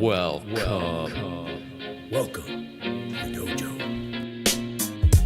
Welcome to the dojo.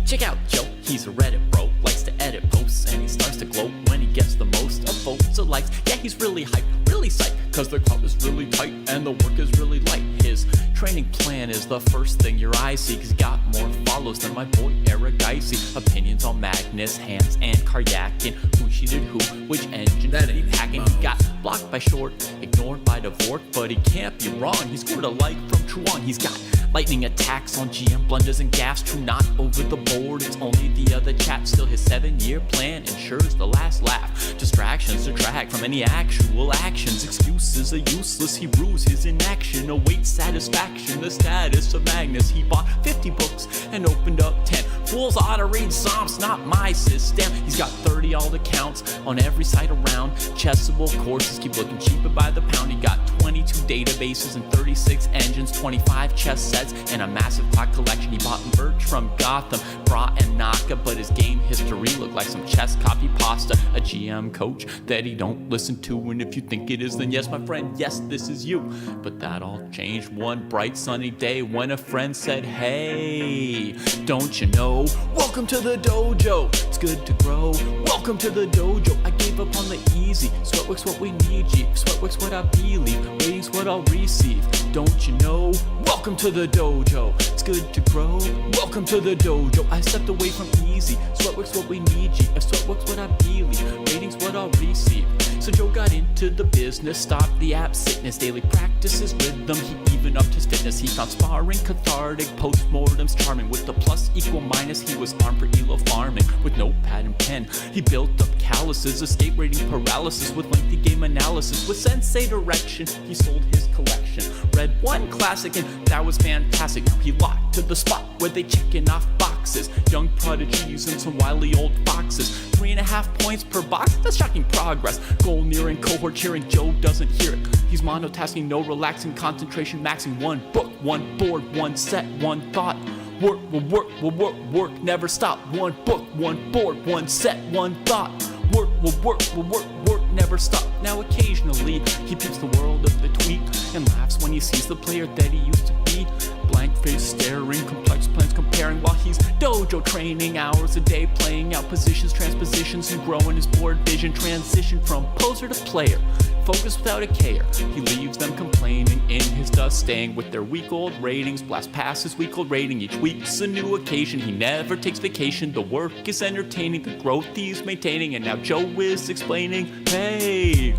Check out Joe, he's a Reddit bro, likes to edit posts, and he starts to glow when he gets the most of votes or likes. Yeah, he's really hyped, really psyched, cause the crowd is really tight and the work is really light. His training plan is the first thing your eyes see, cause he got more follows than my boy Eric Icy. Opinions on Magnus, Hans, and Karyakin, who cheated who, which engine that he hacking. He got blocked by Short, ignored by Devort, but he can't be wrong, he scored a like from Truong. He's got lightning attacks on GM blunders and gaffes, true not over the board, it's only the other chat. Still his 7-year plan ensures the last laugh. Distractions detract from any actual actions. Excuses are useless, he rues his inaction. Awaits satisfaction, the status of Magnus. He bought 50 books and opened up 10. Fools ought to read Psalms, not my system. He's got 30 alt accounts on every site around. Chessable courses keep looking cheaper by the pound. He got 22 databases and 36 engines, 25 chess sets, and a massive clock collection. He bought merch from Gotham, Bra and Naka, but his game history looked like some chess copy pasta. A GM coach that he don't listen to, and if you think it is, then yes, my friend, yes, this is you. But that all changed one bright sunny day when a friend said, hey, don't you know, welcome to the dojo, it's good to grow. Welcome to the dojo, I gave up on the easy. Sweatwork's what we need, G. Sweatwork's what I believe, ratings what I'll receive. Don't you know, welcome to the dojo, it's good to grow. Welcome to the dojo, I stepped away from easy. Sweatwork's what we need, G. If Sweatwork's what I believe, ratings what I'll receive. So Joe got into the business, stopped the app sickness, daily practices rhythm, he even upped his fitness. He found sparring cathartic, postmortems charming. With the plus equal minus, he was armed for elo farming. With notepad and pen, he built up calluses, escape rating paralysis with lengthy game analysis. With sensei direction, he sold his collection. Read one classic and that was fantastic. Now he locked to the spot where they checking off boxes. Young prodigies and some wily old foxes. 3.5 points per box, that's shocking progress. Goal nearing, cohort cheering, Joe doesn't hear it. He's monotasking, no relaxing, concentration maxing. One book, one board, one set, one thought. Work will work, will work, work, never stop. One book, one board, one set, one thought. Work will work, will work, work, never stop. Now occasionally he peeps the world of the tweet and laughs when he sees the player that he used to be. Blank face staring, complex plans comparing, while he's dojo training hours a day, playing out positions, transpositions, and growing his board vision. Transition from poser to player, focus without a care. He leaves them complaining in his dust, staying with their week-old ratings. Blast past his week-old rating, each week's a new occasion. He never takes vacation, the work is entertaining, the growth he's maintaining. And now Joe is explaining, hey,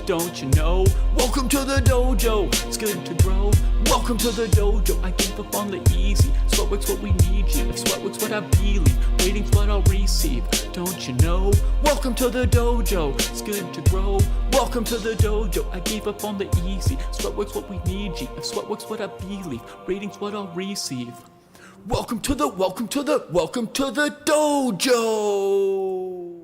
don't you know, welcome to the dojo, it's good to grow. Welcome to the dojo, I gave up on the easy. Sweatwork's what we need, G. If Sweatwork's what I believe, ratings what I'll receive. Don't you know, welcome to the dojo, it's good to grow. Welcome to the dojo, I gave up on the easy. Sweatwork's what we need, G. If Sweatwork's what I believe, ratings what I'll receive. Welcome to the dojo. Welcome to the dojo.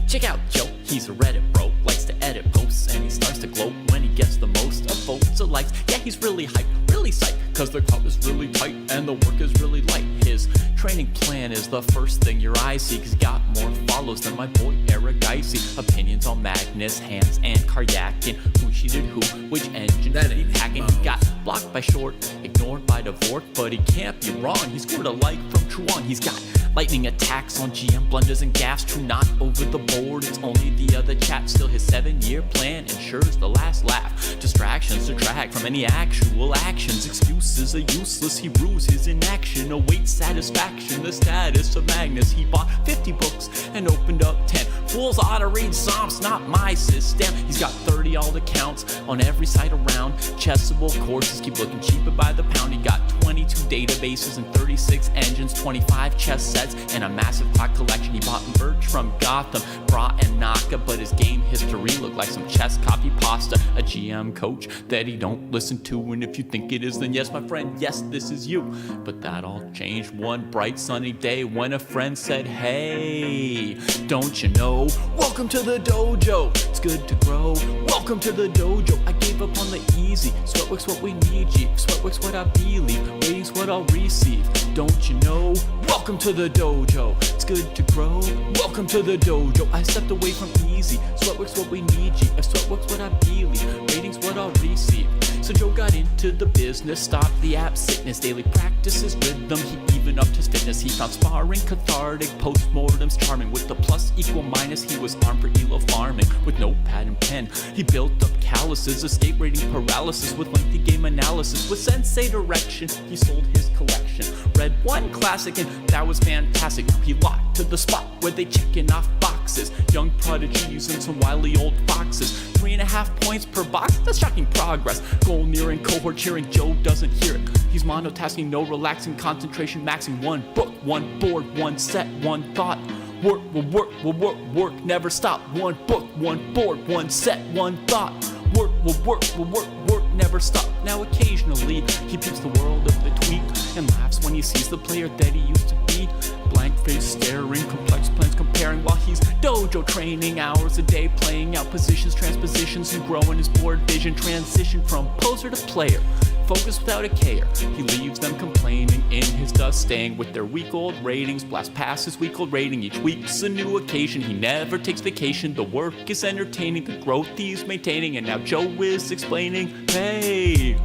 Check out Joe, he's a Reddit bro, likes to edit posts, and he starts to glow when he gets the most of votes or likes. Yeah, he's really hyped, really psyched, cause the crowd is really tight and the work is really light. His training plan is the first thing your eyes see, cause he got more follows than my boy Eric Icy. Opinions on Magnus, Hans, and Karyakin, who cheated who, which engine that he hacking. He got blocked by Short, ignored by Devort, but he can't be wrong, he scored a like from Truong. He's got lightning attacks on GM blunders and gaffes, true not over the board, it's only the other chat. Still his 7-year plan ensures the last laugh. Distractions detract from any actual actions. Excuses are useless, he rues his inaction. Awaits satisfaction, the status of Magnus. He bought 50 books and opened up 10. Fools ought to read Psalms, not my system. He's got 30 alt accounts on every site around. Chessable courses keep looking cheaper by the pound. He got 22 databases and 36 engines, 25 chess sets, and a massive clock collection. He bought merch from Gotham, Bra and Naka, but his game history looked like some chess copy pasta. A GM coach that he don't listen to, and if you think it is, then yes, my friend, yes, this is you. But that all changed one bright sunny day when a friend said, hey, don't you know, welcome to the dojo, it's good to grow. Welcome to the dojo, I gave gave up on the easy. Sweatwork's what we need, G. Sweatwork's what I believe. Waiting's what I'll receive. Don't you know? Welcome to the dojo. It's good to grow. Welcome to the dojo. I stepped away from easy. Sweatwork's what we need, G. Sweatwork's what I believe. Waiting's what I'll receive. So Joe got into the business, stopped the app sickness, daily practices, rhythm, he even upped his fitness. He found sparring cathartic, postmortems charming. With the plus equal minus, he was armed for ELO farming. With notepad and pen, he built up calluses, escape rating paralysis. With lengthy game analysis, with sensei direction, he sold his collection. Read one classic and that was fantastic. Now he locked to the spot where they checking off boxes. Young prodigies and some wily old foxes. 3.5 points per box, that's shocking progress. Goal nearing, cohort cheering, Joe doesn't hear it. He's monotasking, no relaxing, concentration maxing. One book, one board, one set, one thought. Work will work, will work, work, never stop. One book, one board, one set, one thought. Work will work, will work, work, never stop. Now occasionally, he peeps the world of the tweak and laughs when he sees the player that he used to be. Blank face staring, complex plans comparing while he's dojo training. Hours a day playing out positions, transpositions, and growing his board vision. Transition from poser to player, focus without a care. He leaves them complaining in his dust, staying with their week-old ratings. Blast past his week-old rating, each week's a new occasion. He never takes vacation, the work is entertaining, the growth he's maintaining. And now Joe is explaining, hey,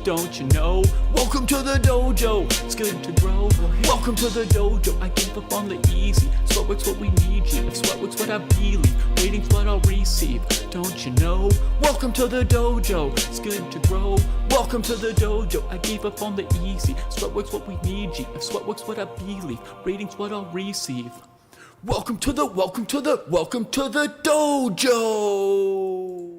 don't you know? Welcome to the dojo, it's good to grow. Welcome to the dojo, I gave up on the easy. Sweatwork's what we need, G. If sweatwork's what I believe, waiting's what I'll receive. Don't you know? Welcome to the dojo, it's good to grow. Welcome to the dojo, I gave up on the easy. Sweatwork's what we need, G. If sweatwork's what I believe, rating's what I'll receive. Welcome to the dojo. Welcome to the dojo.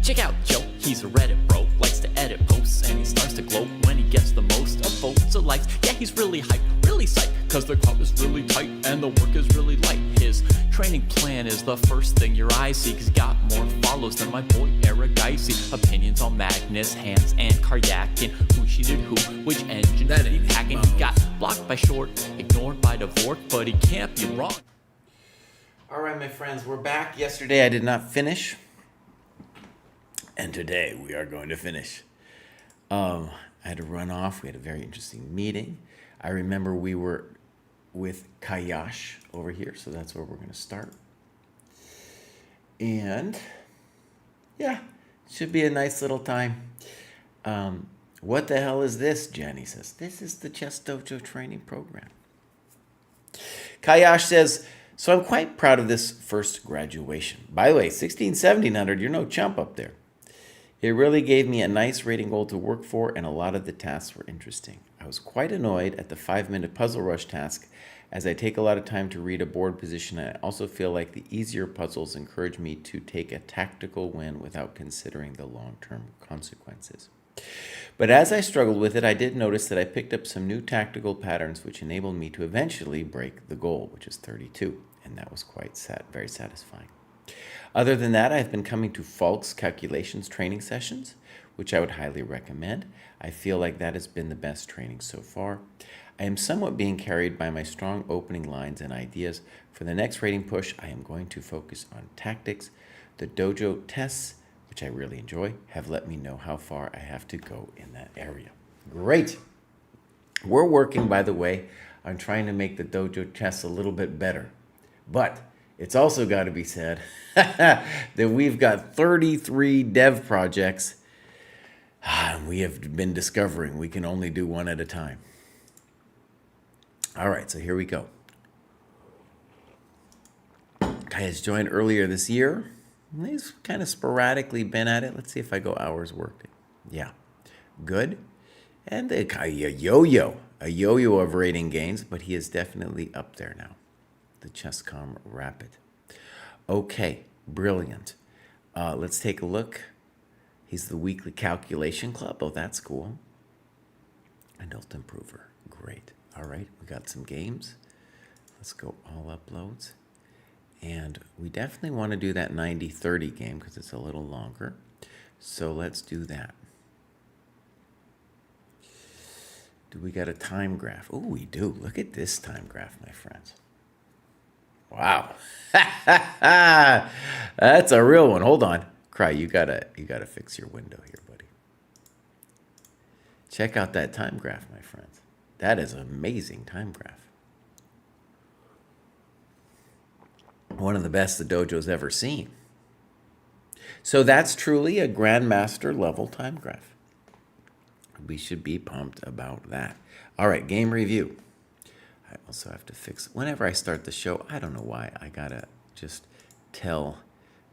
Check out Joe, he's a Reddit bro, likes to edit posts, and he starts to glow when he gets the most of votes or likes. Yeah, he's really hyped, really psyched, cause the crowd is really tight and the work is really light. His training plan is the first thing your eyes see, cause he got more follows than my boy Eric Dicey. Opinions on Magnus, Hans, and Karyakin. Who cheated who, which engine That did he ain't hacking? mouse. He got blocked by Short, ignored by Dvorak, but he can't be wrong. All right, my friends, we're back. Yesterday I did not finish, And today we are going to finish. I had to run off. We had a very interesting meeting. I remember we were with Kayash over here, so that's where we're going to start. And yeah, should be a nice little time. What the hell is this? Jenny says, this is the Chessdojo training program. Kayash says, so I'm quite proud of this first graduation. By the way, 16, 1700, you're no chump up there. It really gave me a nice rating goal to work for, and a lot of the tasks were interesting. I was quite annoyed at the 5-minute puzzle rush task, as I take a lot of time to read a board position, and I also feel like the easier puzzles encourage me to take a tactical win without considering the long-term consequences. But as I struggled with it, I did notice that I picked up some new tactical patterns which enabled me to eventually break the goal, which is 32, and that was very satisfying. Other than that, I've been coming to Falk's calculations training sessions, which I would highly recommend. I feel like that has been the best training so far. I am somewhat being carried by my strong opening lines and ideas. For the next rating push, I am going to focus on tactics. The dojo tests, which I really enjoy, have let me know how far I have to go in that area. Great. We're working, by the way, on trying to make the dojo tests a little bit better. But it's also got to be said that we've got 33 dev projects. We have been discovering we can only do one at a time. All right, so here we go. Guy has joined earlier this year. He's kind of sporadically been at it. Let's see if I go hours worked. Yeah, good. And a yo-yo of rating gains, but he is definitely up there now. The Chesscom Rapid. Okay, brilliant. Let's take a look. He's the weekly calculation club. Oh, that's cool. Adult improver. Great. All right, we got some games. Let's go all uploads. And we definitely want to do that 90-30 game because it's a little longer. So let's do that. Do we got a time graph? Oh, we do. Look at this time graph, my friends. Wow. That's a real one. Hold on. Cry, you gotta fix your window here, buddy. Check out that time graph, my friends. That is an amazing time graph. One of the best the dojo's ever seen. So that's truly a grandmaster level time graph. We should be pumped about that. All right, game review. I also have to fix, whenever I start the show, I don't know why, I gotta just tell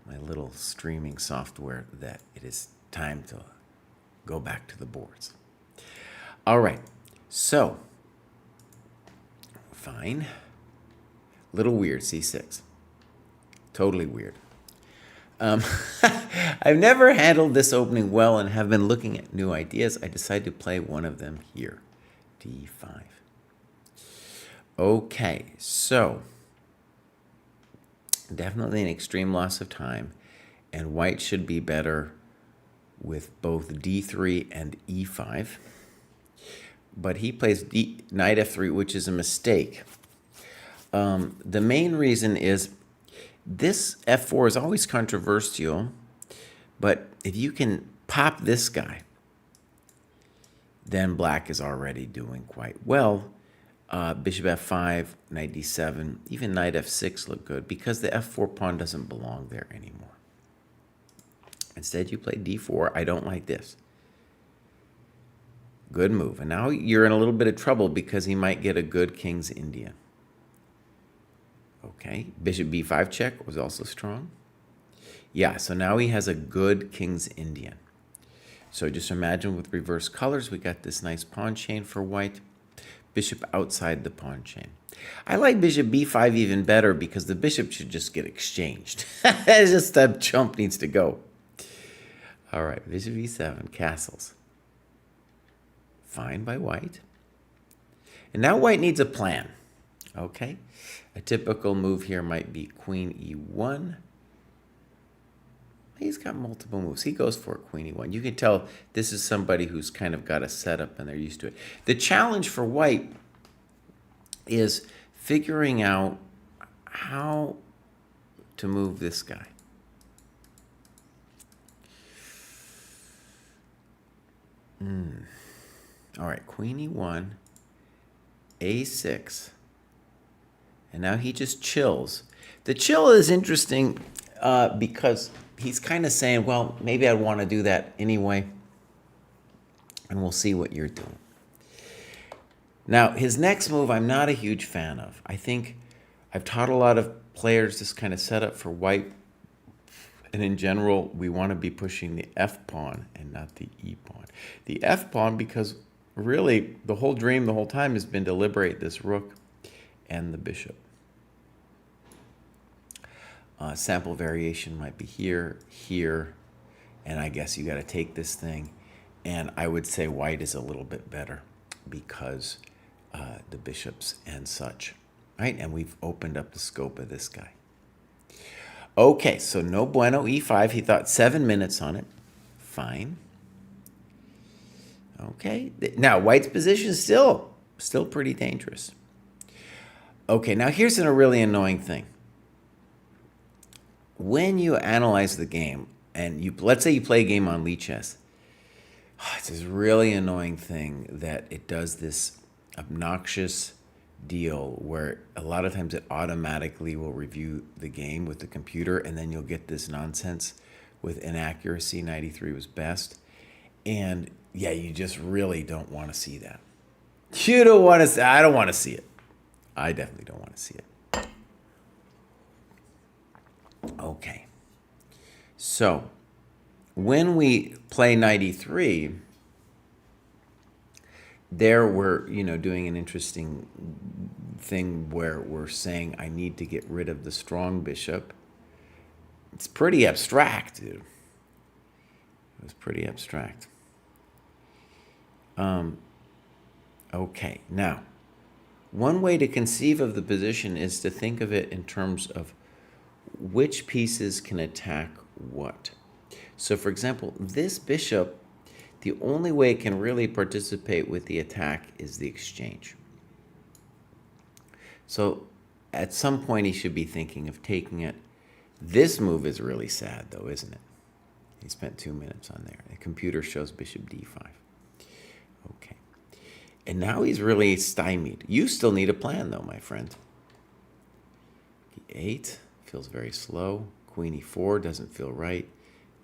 my little streaming software that it is time to go back to the boards. All right, so, fine. Little weird, C6. Totally weird. I've never handled this opening well and have been looking at new ideas. I decided to play one of them here, D5. Okay, so definitely an extreme loss of time, and white should be better with both D3 and E5. But he plays knight F3, which is a mistake. The main reason is this F4 is always controversial, but if you can pop this guy, then black is already doing quite well. Bishop F5, knight D7, even knight F6 look good because the F4 pawn doesn't belong there anymore. Instead, you play D4. I don't like this. Good move. And now you're in a little bit of trouble because he might get a good King's Indian. Okay, Bishop B5 check was also strong. Yeah, so now he has a good King's Indian. So just imagine with reverse colors, we got this nice pawn chain for white. Bishop outside the pawn chain. I like Bishop B5 even better because the bishop should just get exchanged. It's just that chump needs to go. All right, Bishop E7, castles. Fine by white. And now white needs a plan. Okay, a typical move here might be Queen E1. He's got multiple moves. He goes for Queen E1. You can tell this is somebody who's kind of got a setup and they're used to it. The challenge for white is figuring out how to move this guy. All right, Queen E1, A6. And now he just chills. The chill is interesting because he's kind of saying, well, maybe I want to do that anyway. And we'll see what you're doing. Now, his next move, I'm not a huge fan of. I think I've taught a lot of players this kind of setup for white. And in general, we want to be pushing the F pawn and not the E pawn. The F pawn, because really the whole dream the whole time has been to liberate this rook and the bishop. Sample variation might be here, here, and I guess you got to take this thing. And I would say white is a little bit better because the bishops and such, right? And we've opened up the scope of this guy. Okay, so no bueno, E5. He thought 7 minutes on it. Fine. Okay, now white's position is still pretty dangerous. Okay, now here's a really annoying thing. When you analyze the game, and let's say you play a game on Lichess, it's this really annoying thing that it does this obnoxious deal where a lot of times it automatically will review the game with the computer, and then you'll get this nonsense with inaccuracy. 93 was best. And yeah, you just really don't want to see that. You don't want to see, I don't want to see it. I definitely don't want to see it. Okay. So when we play 93, there we're, doing an interesting thing where we're saying I need to get rid of the strong bishop. It's pretty abstract, dude. It was pretty abstract. Okay, now, one way to conceive of the position is to think of it in terms of which pieces can attack what. So, for example, this bishop, The only way it can really participate with the attack is the exchange. So at some point he should be thinking of taking it. This move is really sad though, isn't it? He spent 2 minutes on there. The computer shows bishop d5. Okay. And now he's really stymied. You still need a plan though, my friend. E8 feels very slow. Queen e4 doesn't feel right.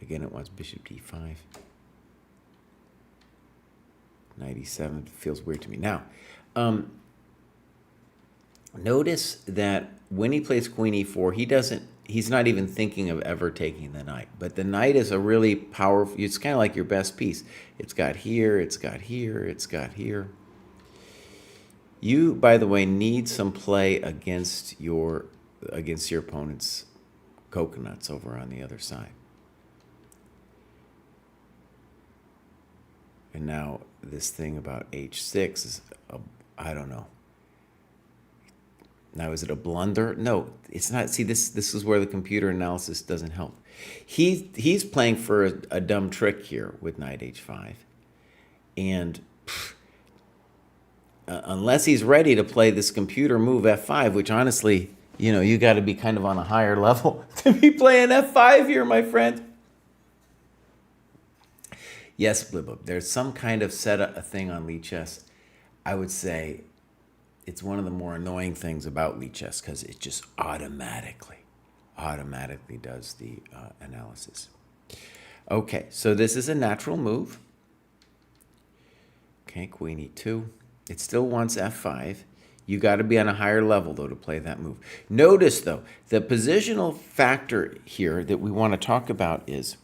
Again, it wants bishop d5. Knight e7 feels weird to me. Now, notice that when he plays queen e4, he's not even thinking of ever taking the knight. But the knight is a really powerful, it's kind of like your best piece. It's got here, it's got here, it's got here. You, by the way, need some play against your opponent's coconuts over on the other side. And now this thing about h6 is, I don't know. Now, is it a blunder? No, it's not. See, this is where the computer analysis doesn't help. He's playing for a dumb trick here with knight h5. And unless he's ready to play this computer move f5, which honestly, you got to be kind of on a higher level to be playing f5 here, my friend. Yes, Blibub, there's some kind of a thing on Lichess. I would say it's one of the more annoying things about Lichess because it just automatically does the analysis. Okay, so this is a natural move. Okay, queen e2. It still wants f5. You got to be on a higher level, though, to play that move. Notice, though, the positional factor here that we want to talk about is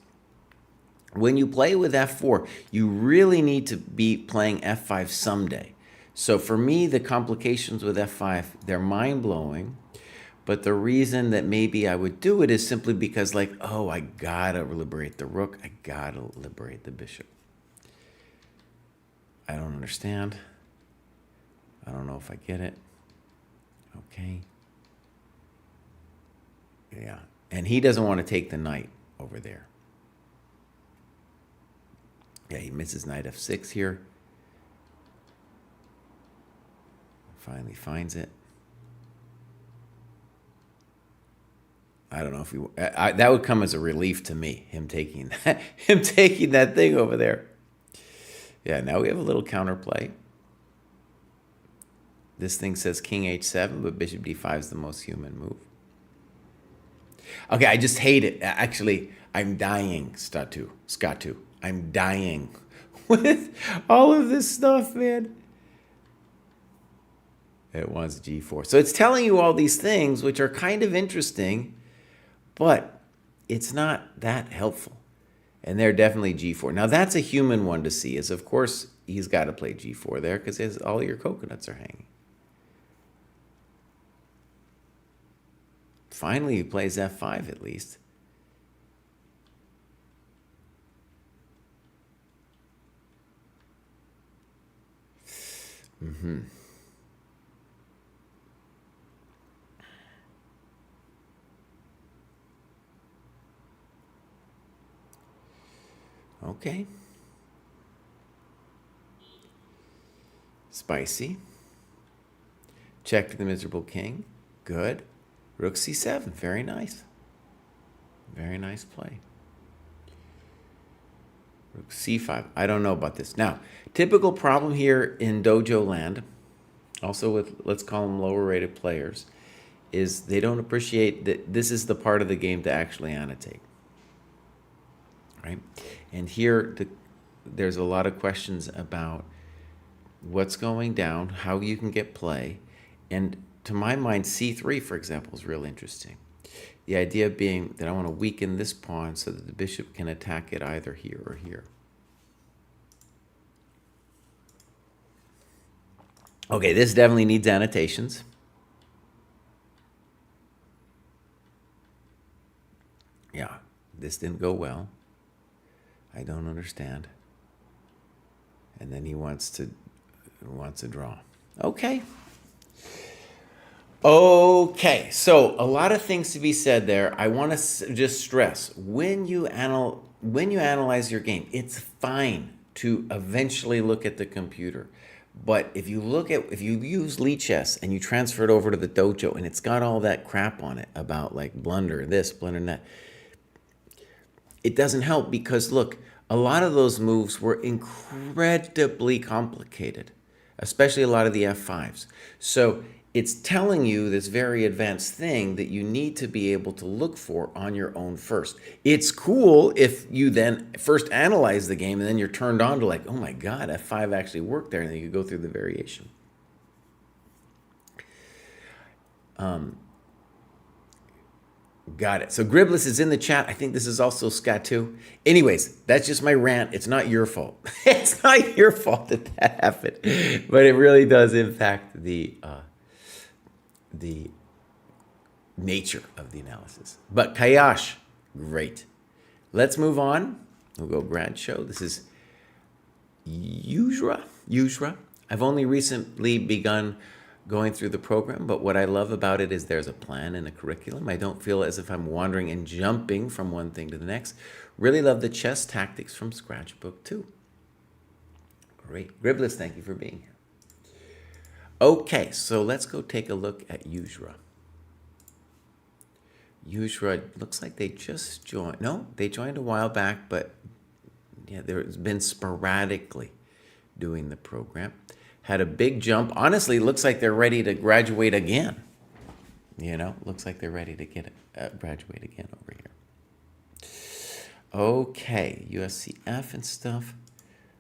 when you play with f4, you really need to be playing f5 someday. So for me, the complications with f5, they're mind-blowing. But the reason that maybe I would do it is simply because, like, oh, I got to liberate the rook. I got to liberate the bishop. I don't understand. I don't know if I get it. Okay. Yeah. And he doesn't want to take the knight over there. Yeah, he misses knight f6 here. Finally finds it. I don't know if that would come as a relief to me, him taking that thing over there. Yeah, now we have a little counterplay. This thing says king h7, but bishop d5 is the most human move. Okay, I just hate it. Actually, I'm dying, Scatu. I'm dying with all of this stuff, man. It wants g4. So it's telling you all these things, which are kind of interesting, but it's not that helpful. And they're definitely g4. Now, that's a human one to see, is of course he's got to play g4 there because all your coconuts are hanging. Finally, he plays f5 at least. Okay. Spicy. Check the miserable king. Good. Rook c7. Very nice. Very nice play. Rook c5. I don't know about this. Now, typical problem here in dojo land, also with, let's call them lower rated players, is they don't appreciate that this is the part of the game to actually annotate. Right? And here, there's a lot of questions about what's going down, how you can get play. And to my mind, c3, for example, is real interesting. The idea being that I want to weaken this pawn so that the bishop can attack it either here or here. Okay, this definitely needs annotations. Yeah, this didn't go well. I don't understand. And then he wants to draw. Okay. Okay, so a lot of things to be said there. I want to just stress, when you analyze your game, it's fine to eventually look at the computer. But if you use Lee Chess and you transfer it over to the dojo and it's got all that crap on it about like blunder this, blunder that, it doesn't help because look, a lot of those moves were incredibly complicated, especially a lot of the F5s. So it's telling you this very advanced thing that you need to be able to look for on your own first. It's cool if you then first analyze the game and then you're turned on to like, oh my God, F5 actually worked there, and then you go through the variation. Got it. So Gribless is in the chat. I think this is also Scatu. Anyways, that's just my rant. It's not your fault. It's not your fault that happened, but it really does impact the nature of the analysis. But Kayash, great. Let's move on. We'll go Brad Show. This is Yuzra. I've only recently begun going through the program, but what I love about it is there's a plan and a curriculum. I don't feel as if I'm wandering and jumping from one thing to the next. Really love the chess tactics from Scratchbook too. Great. Gribless, thank you for being here. Okay, so let's go take a look at Yuzra. Yuzra looks like they just joined. No, they joined a while back, but yeah, there's been sporadically doing the program. Had a big jump. Honestly, looks like they're ready to graduate again. You know, looks like they're ready to get graduate again over here. Okay, USCF and stuff.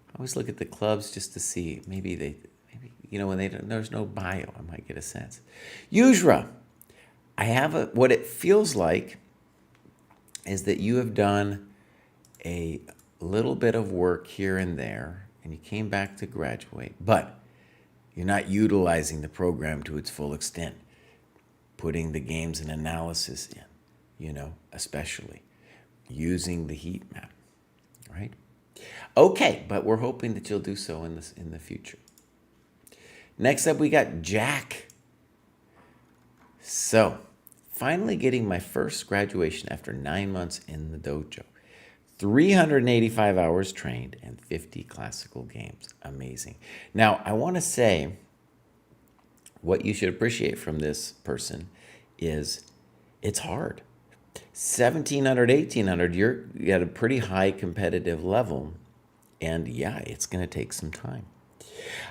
I always look at the clubs just to see maybe when there's no bio, I might get a sense. Yuzra, I have what it feels like is that you have done a little bit of work here and there, and you came back to graduate, but you're not utilizing the program to its full extent, putting the games and analysis in, especially using the heat map, right? Okay, but we're hoping that you'll do so in the future. Next up, we got Jack. So, finally getting my first graduation after 9 months in the dojo. 385 hours trained and 50 classical games. Amazing. Now, I want to say what you should appreciate from this person is it's hard. 1700, 1800, you're at a pretty high competitive level. And yeah, it's going to take some time.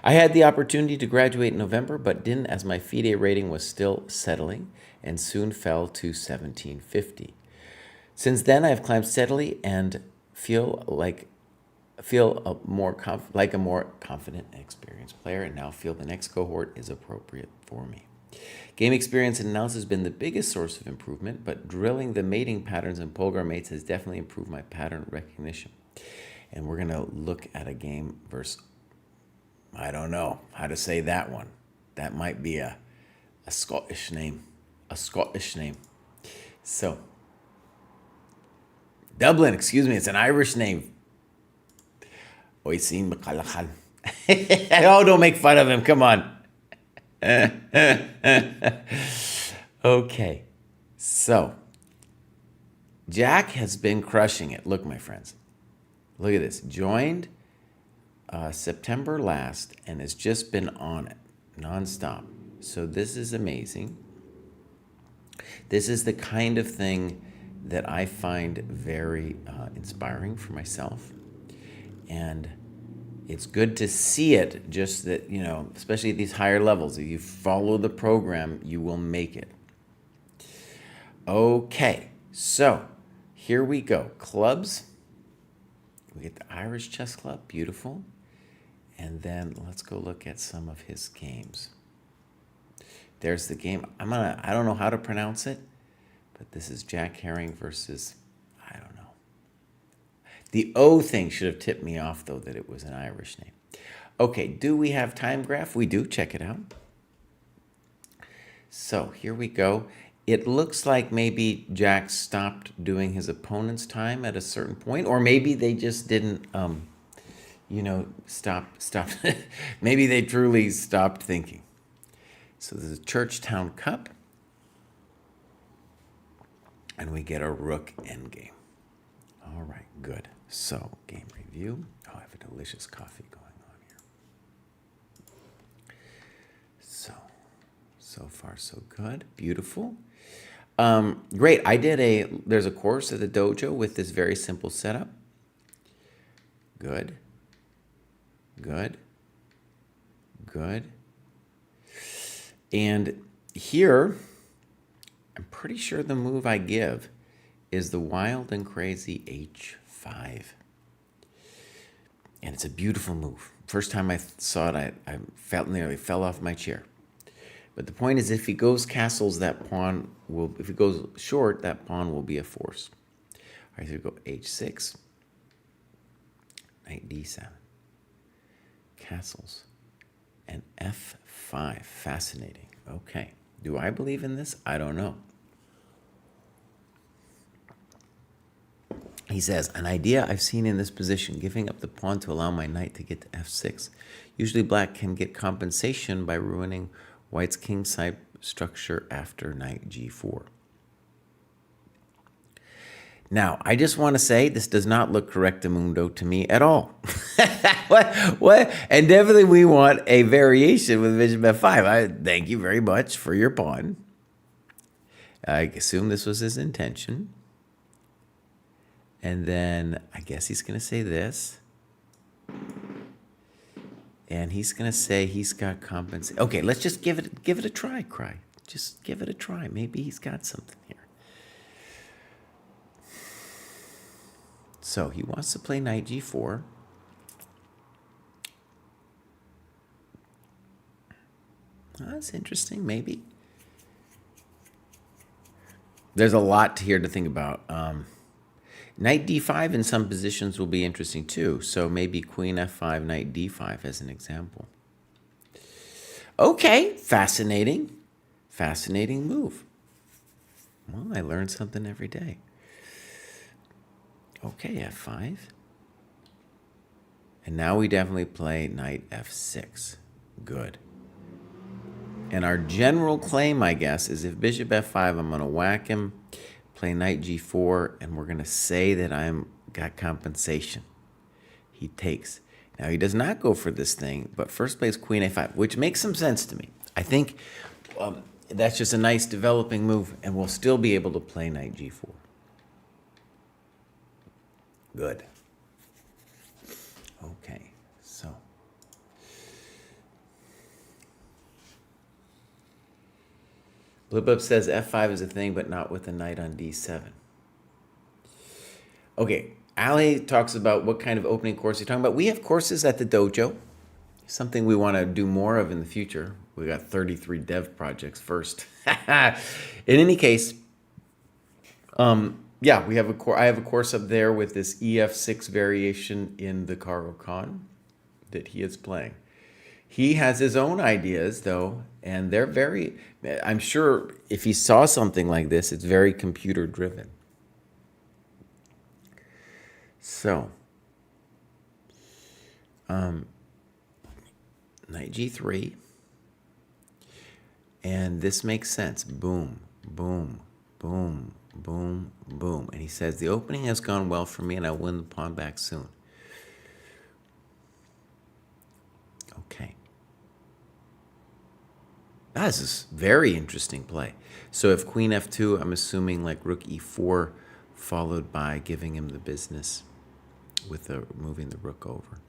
I had the opportunity to graduate in November, but didn't as my FIDE rating was still settling and soon fell to 1750. Since then, I have climbed steadily and feel like a more confident and experienced player, and now feel the next cohort is appropriate for me. Game experience and analysis has been the biggest source of improvement, but drilling the mating patterns in Polgar mates has definitely improved my pattern recognition. And we're going to look at a game versus, I don't know how to say that one. That might be a Scottish name. So, Dublin, excuse me, it's an Irish name. Oisin McCallachan. Oh, don't make fun of him, come on. Okay, so Jack has been crushing it. Look, my friends, look at this. Joined September last and has just been on it nonstop. So this is amazing. This is the kind of thing that I find very inspiring for myself. And it's good to see it, just that, especially at these higher levels, if you follow the program, you will make it. Okay, so here we go. Clubs. We get the Irish Chess Club, beautiful. And then let's go look at some of his games. There's the game. I don't know how to pronounce it, but this is Jack Herring versus, I don't know. The O thing should have tipped me off, though, that it was an Irish name. Okay, do we have time graph? We do. Check it out. So here we go. It looks like maybe Jack stopped doing his opponent's time at a certain point, or maybe they just didn't, stop. Maybe they truly stopped thinking. So this is Churchtown Cup. And we get a rook endgame. All right, good. So, game review. Oh, I have a delicious coffee going on here. So far so good. Beautiful. Great. There's a course at the dojo with this very simple setup. Good. And here, I'm pretty sure the move I give is the wild and crazy H5. And it's a beautiful move. First time I saw it, I nearly fell off my chair. But the point is, if he goes castles, if he goes short, that pawn will be a force. All right, so we go H6, knight D7, castles, and F5. Fascinating. Okay. Do I believe in this? I don't know. He says, an idea I've seen in this position, giving up the pawn to allow my knight to get to F6. Usually black can get compensation by ruining white's kingside structure after knight G4. Now, I just want to say this does not look correctamundo to me at all. What? And definitely we want a variation with bishop F5. I thank you very much for your pawn. I assume this was his intention. And then I guess he's going to say this. And he's going to say he's got compensation. Okay, let's just give it a try, Cry. Just give it a try. Maybe he's got something here. So he wants to play knight G4. That's interesting, maybe. There's a lot here to think about. Knight D5 in some positions will be interesting too. So maybe queen F5, knight D5 as an example. Okay, fascinating. Fascinating move. Well, I learn something every day. Okay, F5. And now we definitely play knight F6. Good. And our general claim, I guess, is if bishop F5, I'm going to whack him, play knight G4, and we're going to say that I'm got compensation. He takes. Now, he does not go for this thing, but first plays queen A5, which makes some sense to me. I think that's just a nice developing move, and we'll still be able to play knight G4. Good. Okay, so. Blip says F5 is a thing, but not with the knight on D7. Okay, Ali talks about what kind of opening course you're talking about. We have courses at the dojo, something we want to do more of in the future. We got 33 dev projects first. In any case, yeah, we have I have a course up there with this EF6 variation in the Karo Khan that he is playing. He has his own ideas, though, and they're very, I'm sure if he saw something like this, it's very computer-driven. So, knight G3, and this makes sense. Boom, boom, boom, boom, boom. And he says, the opening has gone well for me, and I'll win the pawn back soon. Okay. This is very interesting play. So if queen F2, I'm assuming like rook E4, followed by giving him the business with moving the rook over.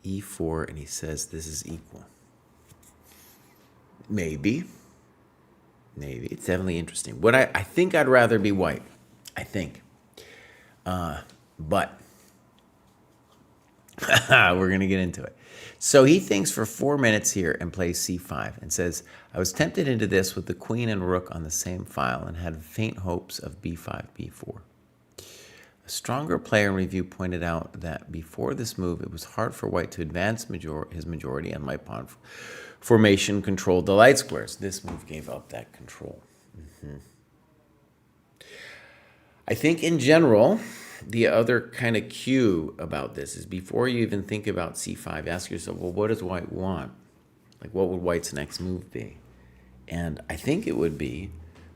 E4, and he says this is equal. Maybe. Maybe. It's definitely interesting. What I think I'd rather be white. I think. But we're going to get into it. So he thinks for 4 minutes here and plays C5 and says, I was tempted into this with the queen and rook on the same file and had faint hopes of B5, B4. A stronger player in review pointed out that before this move, it was hard for white to advance his majority, and my pawn formation controlled the light squares. This move gave up that control. I think in general, the other kind of cue about this is before you even think about C5, ask yourself, well, what does white want? Like, what would white's next move be? And I think it would be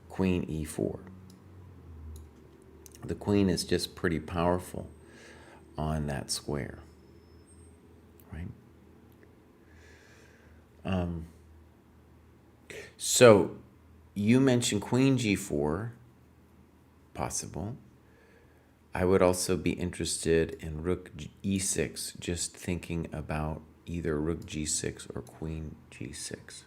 queen E4. The queen is just pretty powerful on that square, right? So you mentioned queen g4, possible. I would also be interested in rook e6, just thinking about either rook g6 or queen g6.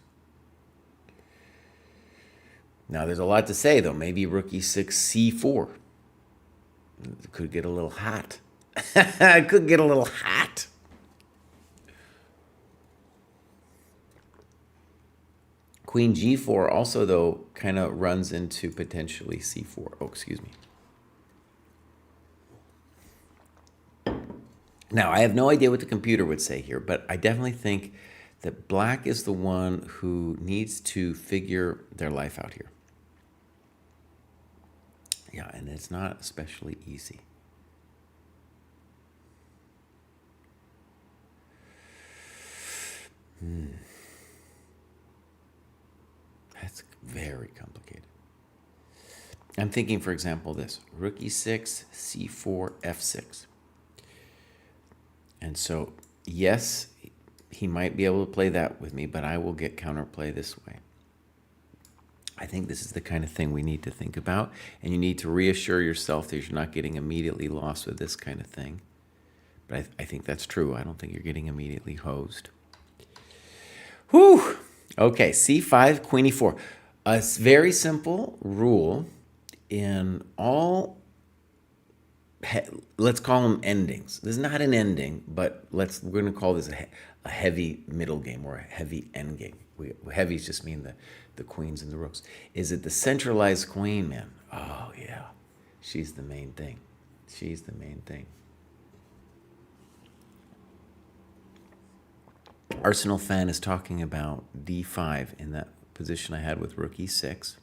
Now, there's a lot to say, though. Maybe rook e6, c4. It could get a little hot. It could get a little hot. Queen g4 also, though, kind of runs into potentially c4. Oh, excuse me. Now, I have no idea what the computer would say here, but I definitely think that black is the one who needs to figure their life out here. Yeah, and it's not especially easy. That's very complicated. I'm thinking, for example, this. Rook e6, c4, f6. And so, yes, he might be able to play that with me, but I will get counterplay this way. I think this is the kind of thing we need to think about, and you need to reassure yourself that you're not getting immediately lost with this kind of thing. But I think that's true. I don't think you're getting immediately hosed. Whew! Okay, c5, queen e4. A very simple rule in all, let's call them endings. This is not an ending, but we're going to call this a heavy middle game or a heavy end game. Heavies just mean the queens and the rooks. Is it the centralized queen, man? Oh, yeah. She's the main thing. She's the main thing. Arsenal fan is talking about d5 in that position I had with rook e6.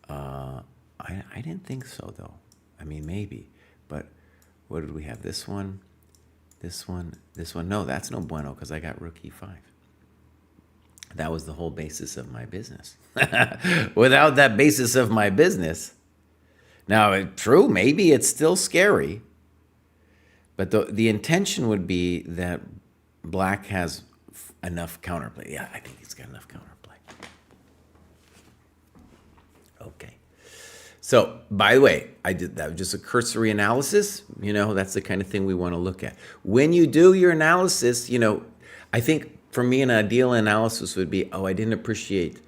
I didn't think so, though. I mean, maybe. But what did we have? This one, this one, this one. No, that's no bueno because I got rook e5. That was the whole basis of my business. Without that basis of my business, now, true, maybe it's still scary, but the intention would be that black has enough counterplay. Yeah, I think he's got enough counterplay. Okay. So, by the way, I did that was just a cursory analysis. You know, that's the kind of thing we want to look at. When you do your analysis, you know, I think for me, an ideal analysis would be, I didn't appreciate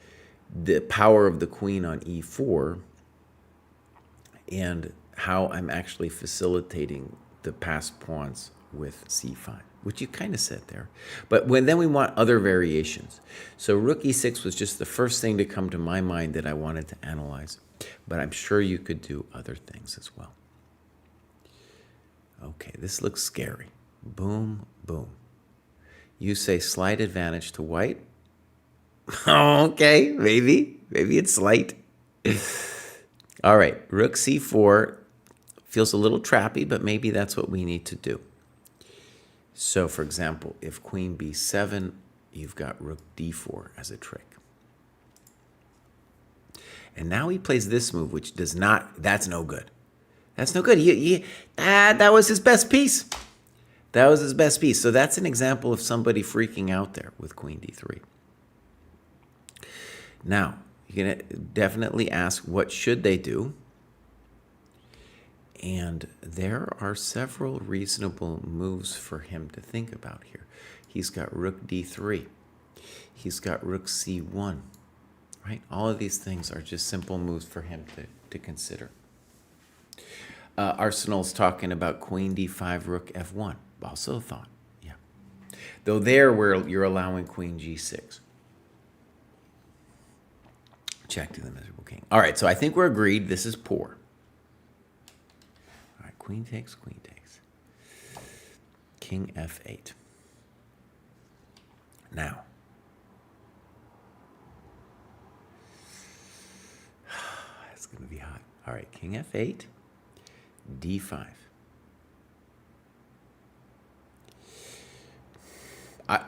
the power of the queen on e4 and how I'm actually facilitating the passed pawns with c5, which you kind of said there. But then we want other variations. So rook e6 was just the first thing to come to my mind that I wanted to analyze. But I'm sure you could do other things as well. Okay, this looks scary. Boom, boom. You say slight advantage to white. Okay, maybe it's slight. All right, rook c4 feels a little trappy, but maybe that's what we need to do. So, for example, if queen b7, you've got rook d4 as a trick. And now he plays this move, which does not, that's no good. That's no good. That was his best piece. That was his best piece. So that's an example of somebody freaking out there with queen d3. Now, you're going to definitely ask, what should they do? And there are several reasonable moves for him to think about here. He's got rook d3. He's got rook c1. Right? All of these things are just simple moves for him to consider. Arsenal's talking about queen d5, rook f1. Also a thought, yeah. Though there where you're allowing queen g6. Check to the miserable king. All right, so I think we're agreed this is poor. All right, queen takes, queen takes. King f8. Now, it's going to be hot. All right, king f8, d5.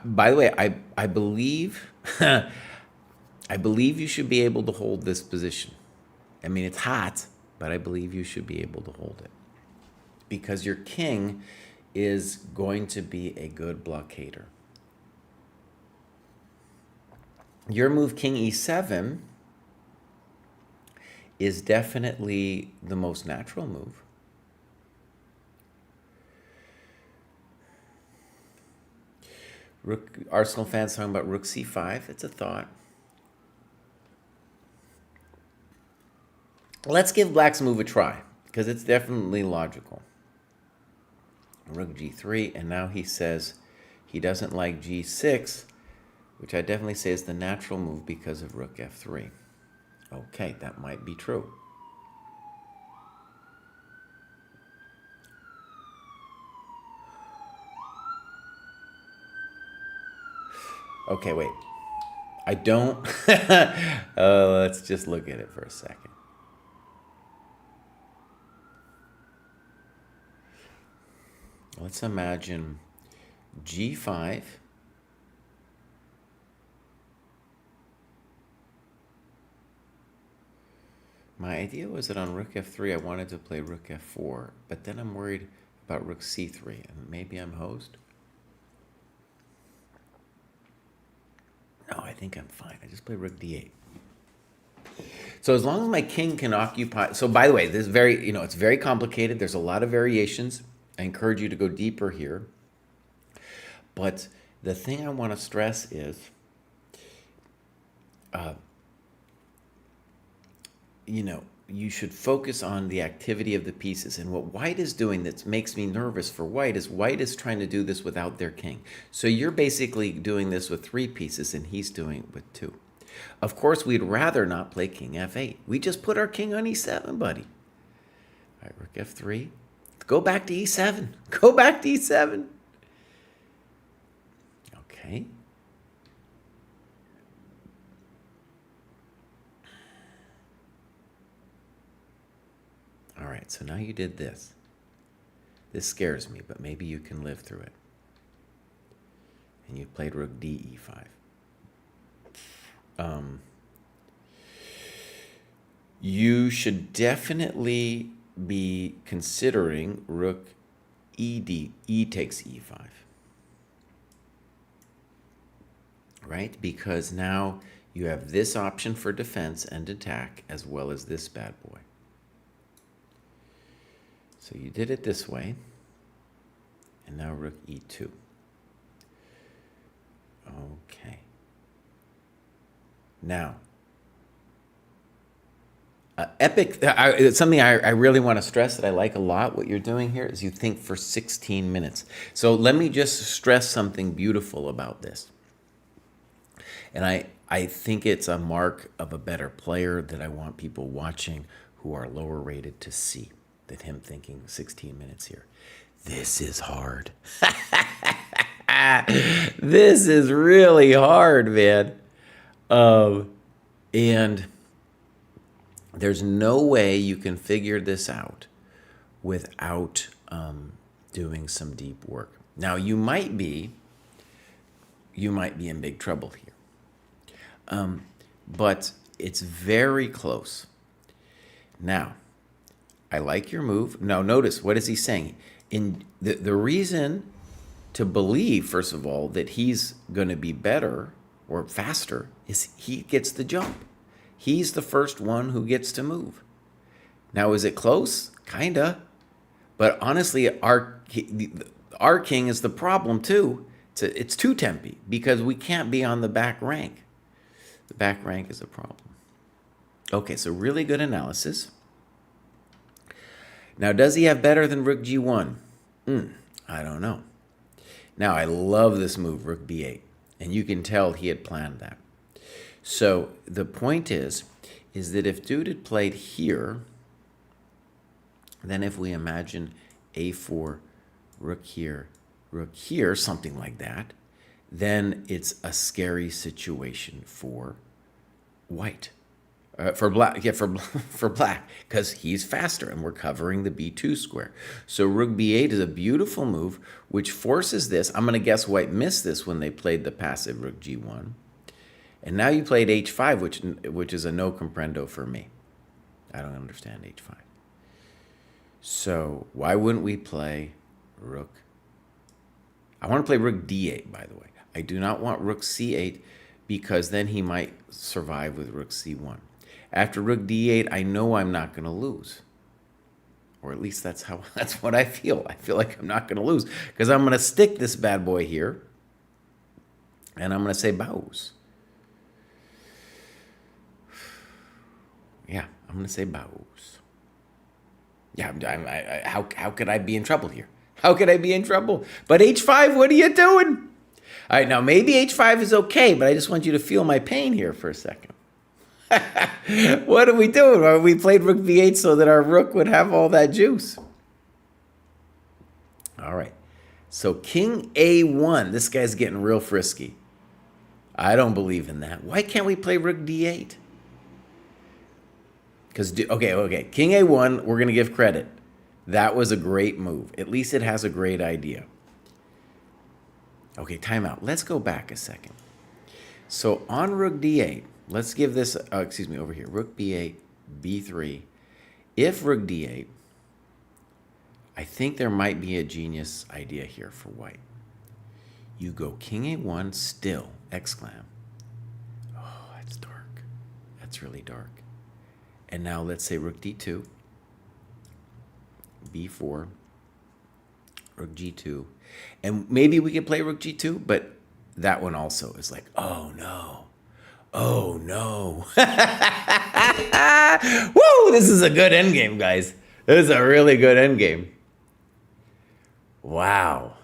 By the way, I believe I believe you should be able to hold this position. I mean, it's hot, but I believe you should be able to hold it. Because your king is going to be a good blockader. Your move, king e7, is definitely the most natural move. Arsenal fans talking about rook c5. It's a thought. Let's give black's move a try, because it's definitely logical. Rook g3, and now he says he doesn't like g6, which I definitely say is the natural move because of rook f3. Okay, that might be true. Okay, wait. I don't... let's just look at it for a second. Let's imagine g5. My idea was that on rook f3 I wanted to play rook f4, but then I'm worried about rook c3, and maybe I'm hosed. No, I think I'm fine. I just play rook d8. So as long as my king can occupy... So by the way, this is very, it's very complicated. There's a lot of variations. I encourage you to go deeper here. But the thing I want to stress is, you should focus on the activity of the pieces. And what white is doing that makes me nervous for white is trying to do this without their king. So you're basically doing this with 3 pieces, and he's doing it with 2. Of course, we'd rather not play king f8. We just put our king on e7, buddy. All right, rook f3. Go back to e7. Go back to e7. Okay. All right, so now you did this. This scares me, but maybe you can live through it. And you played rook d e5. You should definitely be considering rook e takes e5. Right? Because now you have this option for defense and attack, as well as this bad boy. So you did it this way. And now rook e2. Okay. Now, something I really want to stress that I like a lot, what you're doing here, is you think for 16 minutes. So let me just stress something beautiful about this. And I think it's a mark of a better player that I want people watching who are lower rated to see, that him thinking 16 minutes here. This is hard. This is really hard, man. And there's no way you can figure this out without doing some deep work. Now, you might be in big trouble here. But it's very close. Now, I like your move. Now, notice, what is he saying? In the reason to believe, first of all, that he's going to be better or faster is he gets the jump. He's the first one who gets to move. Now, is it close? Kinda. But honestly, our king is the problem too. It's too tempy because we can't be on the back rank. The back rank is a problem. Okay, so really good analysis. Now, does he have better than rook g1? I don't know. Now, I love this move, rook b8. And you can tell he had planned that. So the point is that if dude had played here, then if we imagine a4, rook here, something like that, then it's a scary situation for white. For black, for black, because he's faster and we're covering the b2 square. So rook b8 is a beautiful move, which forces this. I'm going to guess white missed this when they played the passive rook g1. And now you played h5, which is a no comprendo for me. I don't understand h5. So why wouldn't we play rook? I want to play rook d8, by the way. I do not want rook c8 because then he might survive with rook c1. After rook d8, I know I'm not going to lose. Or at least that's what I feel. I feel like I'm not going to lose because I'm going to stick this bad boy here and I'm going to say bows. Yeah, I'm going to say bows. Yeah, how could I be in trouble here? How could I be in trouble? But h5, what are you doing? All right, now maybe h5 is okay, but I just want you to feel my pain here for a second. What are we doing? Well, we played rook b8 so that our rook would have all that juice. All right, so king a1. This guy's getting real frisky. I don't believe in that. Why can't we play rook d8? Because, okay, king a1, we're going to give credit. That was a great move. At least it has a great idea. Okay, timeout. Let's go back a second. So on rook d8, let's give this, over here, rook b8, b3. If rook d8, I think there might be a genius idea here for white. You go king a1 still, exclam. Oh, that's dark. That's really dark. And now let's say rook d2, b4, rook g2. And maybe we could play rook g2, but that one also is like, oh no. Oh no. Woo, this is a good endgame, guys. This is a really good endgame. Wow.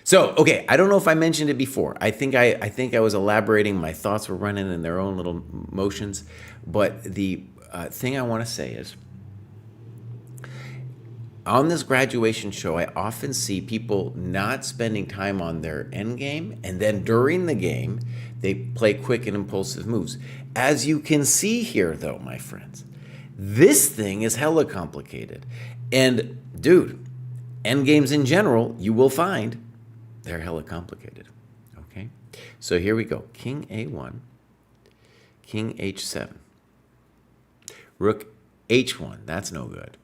So, okay, I don't know if I mentioned it before. I think I was elaborating. My thoughts were running in their own little motions. But the thing I want to say is, on this graduation show, I often see people not spending time on their end game, and then during the game, they play quick and impulsive moves. As you can see here, though, my friends, this thing is hella complicated. And, dude, end games in general, you will find they're hella complicated. Okay? So here we go. King a1, king h7, rook h1. That's no good.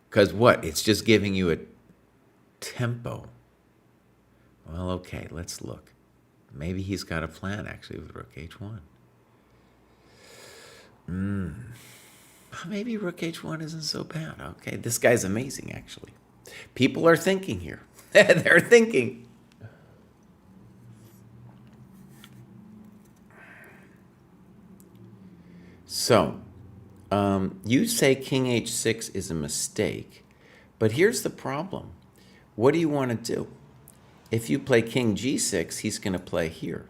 Because what? It's just giving you a tempo. Well, okay, let's look. Maybe he's got a plan, actually, with rook h1. Maybe rook h1 isn't so bad. Okay, this guy's amazing, actually. People are thinking here. They're thinking. So, you say king h6 is a mistake, but here's the problem. What do you want to do? If you play king g6, he's going to play here.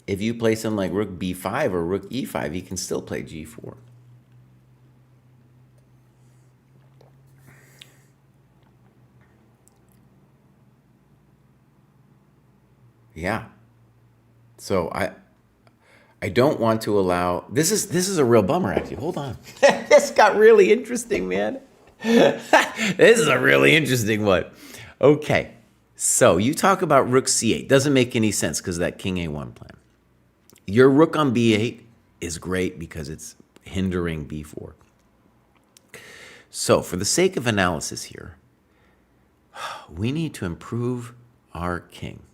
If you play something like rook b5 or rook e5, he can still play g4. Yeah. So I don't want to allow, this is a real bummer, actually. Hold on. This got really interesting, man. This is a really interesting one. Okay. So you talk about rook c8. Doesn't make any sense because of that king a1 plan. Your rook on b8 is great because it's hindering b4. So for the sake of analysis here, we need to improve our king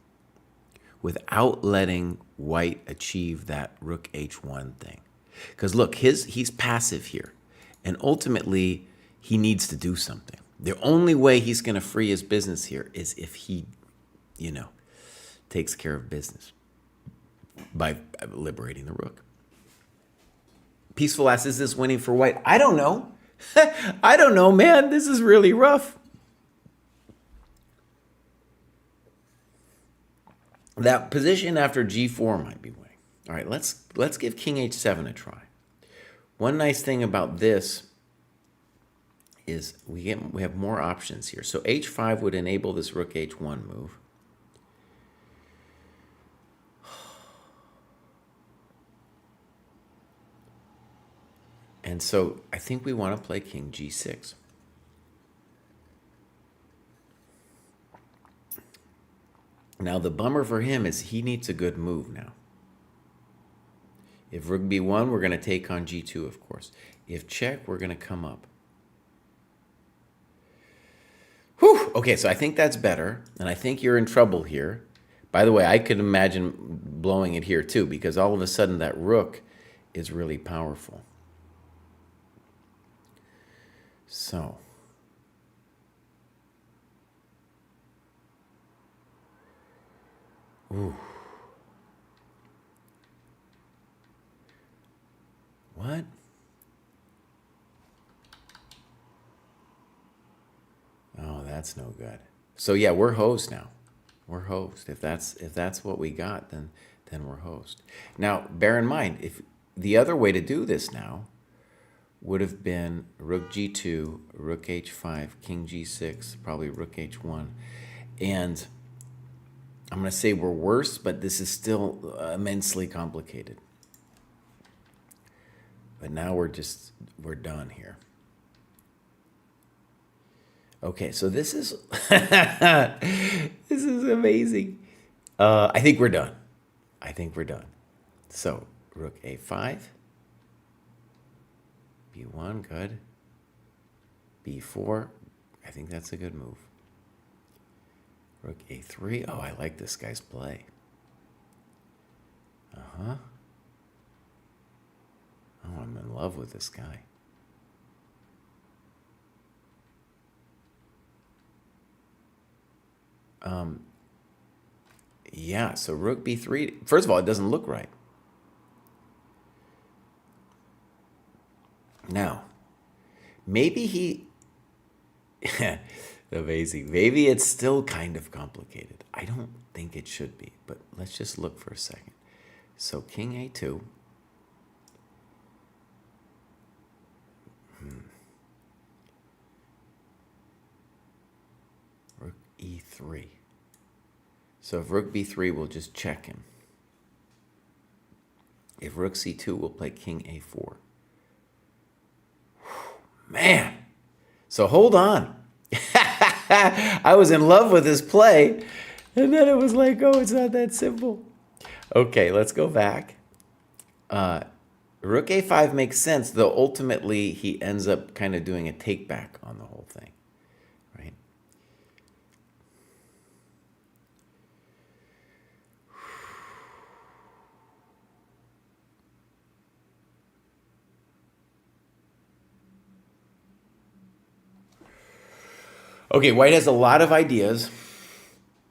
without letting white achieve that rook h1 thing. Because look, he's passive here. And ultimately, he needs to do something. The only way he's going to free his business here is if he, takes care of business by liberating the rook. Peaceful asks, is this winning for white? I don't know. I don't know, man. This is really rough. That position after g4 might be winning. All right, let's give king h7 a try. One nice thing about this is we have more options here. So h5 would enable this rook h1 move. And so I think we want to play king g6. Now the bummer for him is he needs a good move now. If rook b1, we're going to take on g2, of course. If check, we're going to come up. Whew. Okay, so I think that's better, and I think you're in trouble here. By the way, I could imagine blowing it here too, because all of a sudden that rook is really powerful. So, ooh. What? Oh, that's no good. So yeah, we're hosed now. We're hosed. If that's what we got, then we're hosed. Now, bear in mind, if the other way to do this now would have been rook g2, rook h5, king g6, probably rook h1. And I'm going to say we're worse, but this is still immensely complicated. But now we're done here. Okay, so this is this is amazing. I think we're done. I think we're done. So rook a5, b1, good. b4, I think that's a good move. Rook a3. Oh, I like this guy's play. Uh-huh. Oh, I'm in love with this guy. Yeah, so rook b3. First of all, it doesn't look right. Now, maybe he... Amazing. Maybe it's still kind of complicated. I don't think it should be, but let's just look for a second. So king a2. Rook e3. So if rook b3, we'll just check him. If rook c2, we'll play king a4. Man! So hold on. I was in love with this play, and then it was like, oh, it's not that simple. Okay, let's go back. Rook a5 makes sense, though ultimately he ends up kind of doing a take back on the whole thing, right? Okay, white has a lot of ideas.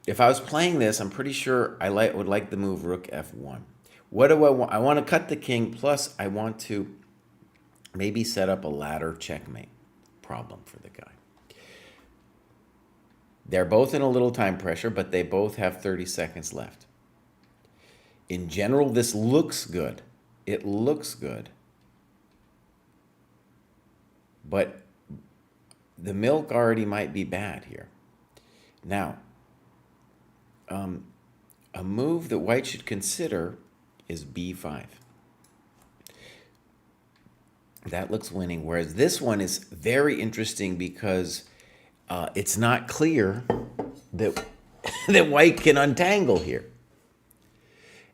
If I was playing this, I'm pretty sure I would like the move rook f1. What do I want? I want to cut the king, plus I want to maybe set up a ladder checkmate problem for the guy. They're both in a little time pressure, but they both have 30 seconds left. In general, this looks good. It looks good. But the milk already might be bad here. Now, a move that white should consider is b5. That looks winning, whereas this one is very interesting because it's not clear that that white can untangle here.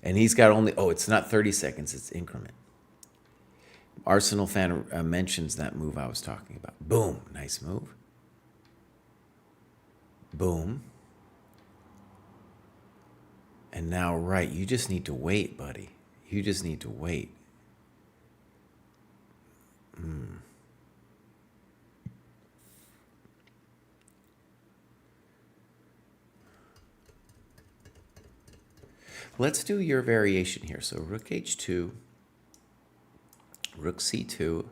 And he's got only, oh, it's not 30 seconds, it's increment. Arsenal fan mentions that move I was talking about. Boom, nice move. Boom. And now, right, you just need to wait, buddy. You just need to wait. Let's do your variation here. So rook h2, rook c2,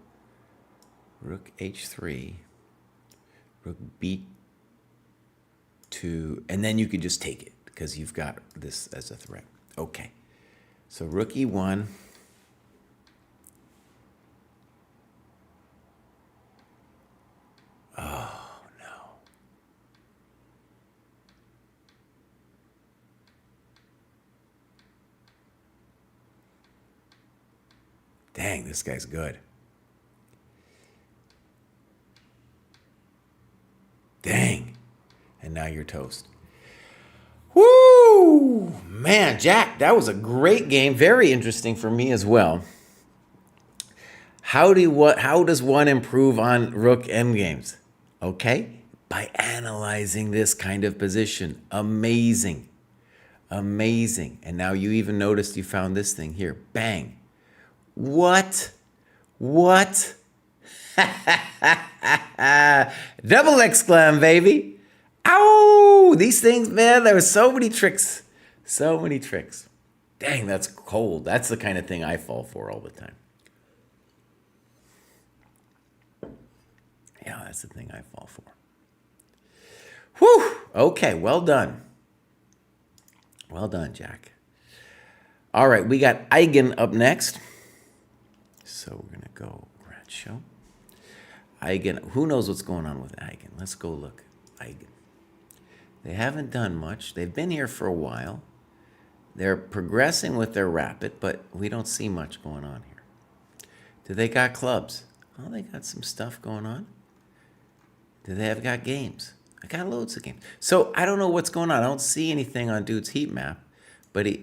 rook h3, rook b2, and then you could just take it because you've got this as a threat. Okay, so rook e1. Oh, no. Dang, this guy's good. Dang. And now you're toast. Woo! Whoo! Man, Jack, that was a great game. Very interesting for me as well. How does one improve on rook endgames? Okay? By analyzing this kind of position. Amazing. Amazing. And now you even noticed you found this thing here. Bang. What? What? Double exclam, baby. Ow! These things, man, there were so many tricks. So many tricks. Dang, that's cold. That's the kind of thing I fall for all the time. Yeah, that's the thing I fall for. Whew! Okay, well done. Well done, Jack. All right, we got Eigen up next. So we're going to go Grand Show. Eigen, who knows what's going on with Eigen? Let's go look. Eigen. They haven't done much. They've been here for a while. They're progressing with their rapid, but we don't see much going on here. Do they got clubs? Oh, they got some stuff going on. Do they have got games? I got loads of games. So I don't know what's going on. I don't see anything on dude's heat map, but it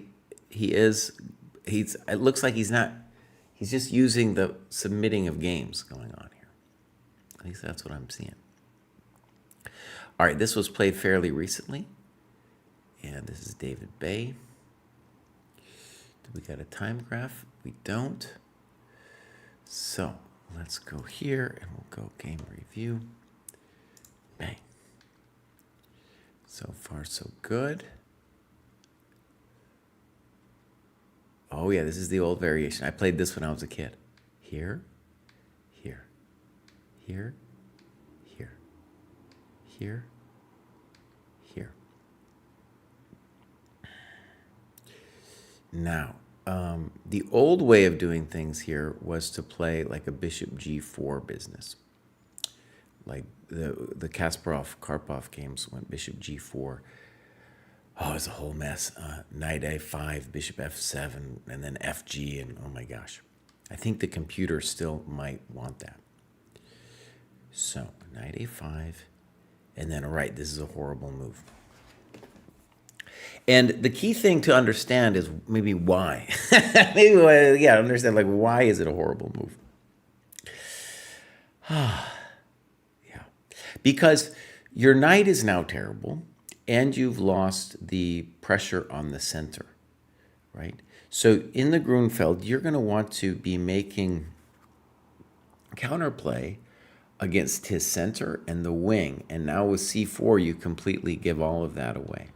looks like he's just using the submitting of games going on here. At least that's what I'm seeing. All right, this was played fairly recently. And this is David Bay. Do we got a time graph? We don't. So let's go here and we'll go game review. Bang. So far, so good. Oh yeah, this is the old variation. I played this when I was a kid. Here, here, here, here, here, here. Now, the old way of doing things here was to play like a bishop g4 business. Like the Kasparov-Karpov games went bishop g4. Oh, it's a whole mess. Knight a5, bishop f7, and then fg, and oh my gosh. I think the computer still might want that. So, knight a5, and then, all right, this is a horrible move. And the key thing to understand is maybe why. Understand, like, why is it a horrible move? Yeah. Because your knight is now terrible, and you've lost the pressure on the center, right? So in the Grunfeld, you're going to want to be making counterplay against his center and the wing. And now with c4, you completely give all of that away.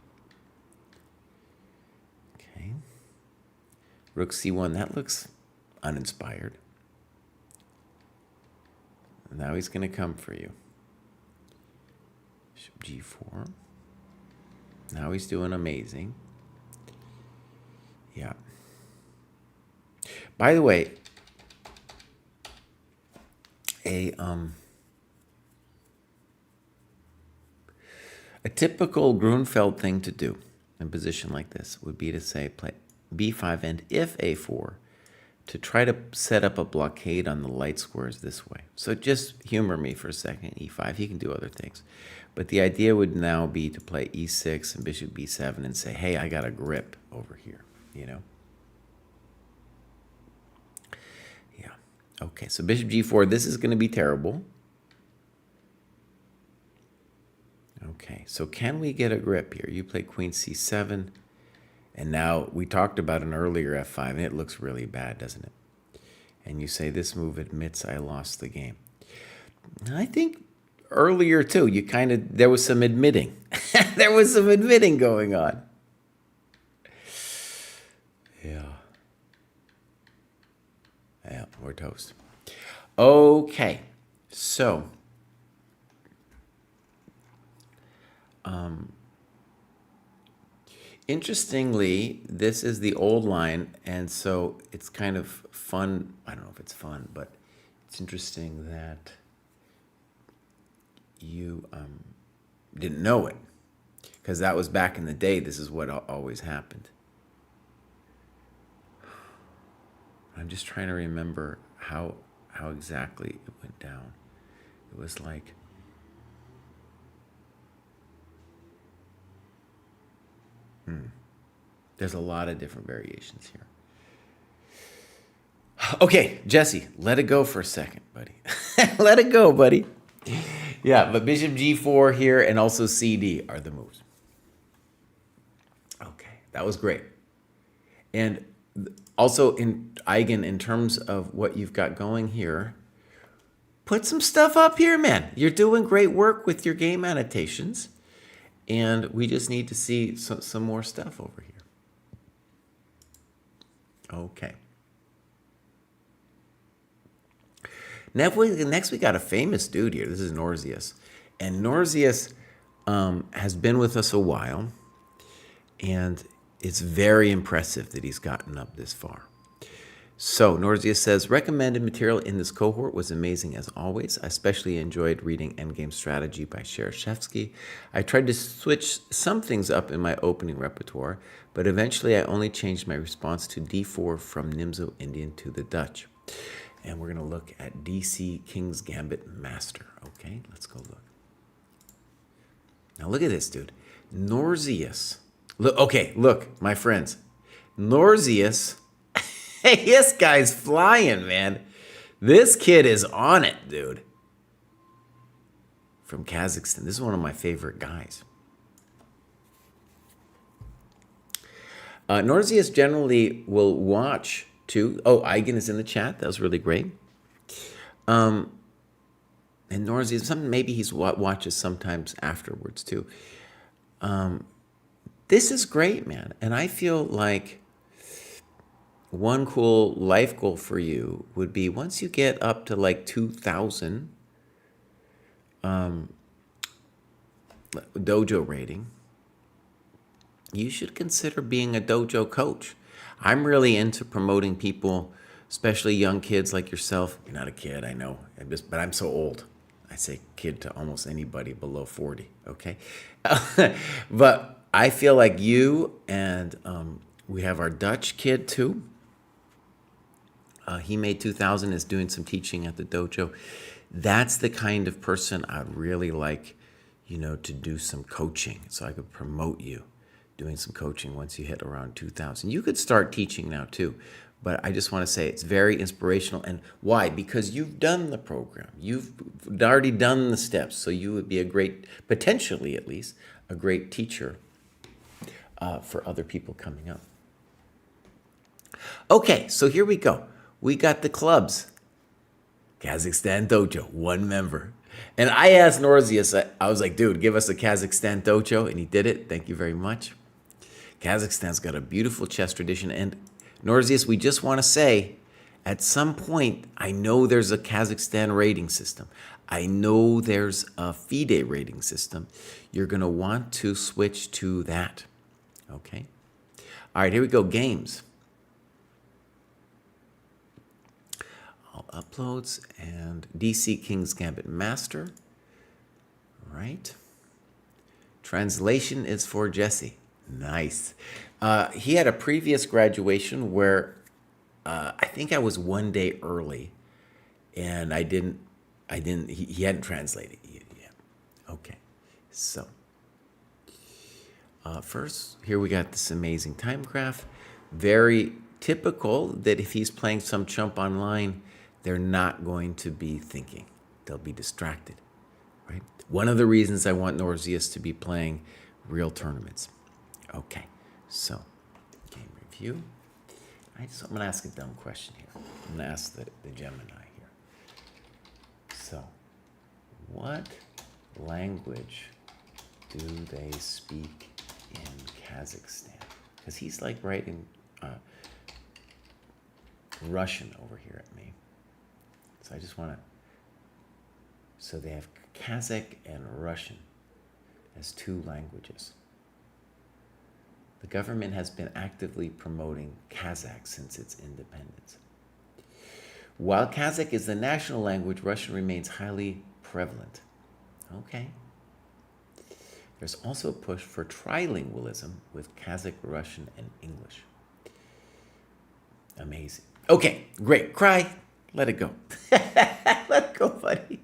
Okay. Rook c1, that looks uninspired. Now he's going to come for you. Bishop g4. Now he's doing amazing. Yeah. By the way, a typical Grunfeld thing to do in a position like this would be to say play b5 and if a4 to try to set up a blockade on the light squares this way. So just humor me for a second, e5. He can do other things. But the idea would now be to play e6 and bishop b7 and say, hey, I got a grip over here, you know? Yeah. Okay, so bishop g4, this is going to be terrible. Okay, so can we get a grip here? You play queen c7, and now we talked about an earlier f5, and it looks really bad, doesn't it? And you say this move admits I lost the game. I think earlier too, there was some admitting. There was some admitting going on. Yeah. Yeah, we're toast. Okay, so interestingly, this is the old line, and so it's kind of fun. I don't know if it's fun, but it's interesting that you didn't know it, because that was back in the day. This is what always happened. I'm just trying to remember how exactly it went down. It was like, There's a lot of different variations here. Okay, Jesse, let it go for a second, buddy. Let it go, buddy. Yeah, but bishop g4 here and also cd are the moves. Okay, that was great. And also, Eigen, in terms of what you've got going here, put some stuff up here, man. You're doing great work with your game annotations. And we just need to see some more stuff over here. Okay. Next, we got a famous dude here. This is Norzius. And Norzius has been with us a while. And it's very impressive that he's gotten up this far. So Norzius says, recommended material in this cohort was amazing as always. I especially enjoyed reading Endgame Strategy by Shereshevsky. I tried to switch some things up in my opening repertoire, but eventually I only changed my response to d4 from Nimzo Indian to the Dutch. And we're going to look at DC King's Gambit Master. Okay, let's go look. Now look at this, dude. Norzius. Look, my friends. Norzius. Hey, this guy's flying, man. This kid is on it, dude. From Kazakhstan. This is one of my favorite guys. Norzius generally will watch too. Oh, Eigen is in the chat. That was really great. And Norzius, maybe he watches sometimes afterwards too. This is great, man. And I feel like one cool life goal for you would be once you get up to like 2,000 dojo rating, you should consider being a dojo coach. I'm really into promoting people, especially young kids like yourself. You're not a kid, I know, but I'm so old. I say kid to almost anybody below 40, okay? But I feel like you and we have our Dutch kid too. He made 2,000, is doing some teaching at the dojo. That's the kind of person I'd really like, to do some coaching. So I could promote you doing some coaching once you hit around 2,000. You could start teaching now too. But I just want to say it's very inspirational. And why? Because you've done the program. You've already done the steps. So you would be a great, potentially at least, a great teacher for other people coming up. Okay, so here we go. We got the clubs. Kazakhstan Dojo, one member. And I asked Norzius, I was like, dude, give us a Kazakhstan Dojo. And he did it. Thank you very much. Kazakhstan's got a beautiful chess tradition. And Norzius, we just want to say, at some point, I know there's a Kazakhstan rating system. I know there's a FIDE rating system. You're going to want to switch to that. Okay? All right, here we go. Games. All uploads and DC King's Gambit Master. All right. Translation is for Jesse. Nice. He had a previous graduation where I think I was one day early, and he hadn't translated yet. Okay, so first, here we got this amazing time graph. Very typical that if he's playing some chump online, they're not going to be thinking. They'll be distracted, right? One of the reasons I want Norzius to be playing real tournaments. Okay, so game review. I'm going to ask a dumb question here. I'm going to ask the Gemini here. So, what language do they speak in Kazakhstan? Because he's like writing Russian over here at me. So I just want to... So they have Kazakh and Russian as two languages. The government has been actively promoting Kazakh since its independence. While Kazakh is the national language, Russian remains highly prevalent. Okay. There's also a push for trilingualism with Kazakh, Russian, and English. Amazing. Okay, great. Cry. Let it go. Let it go, buddy.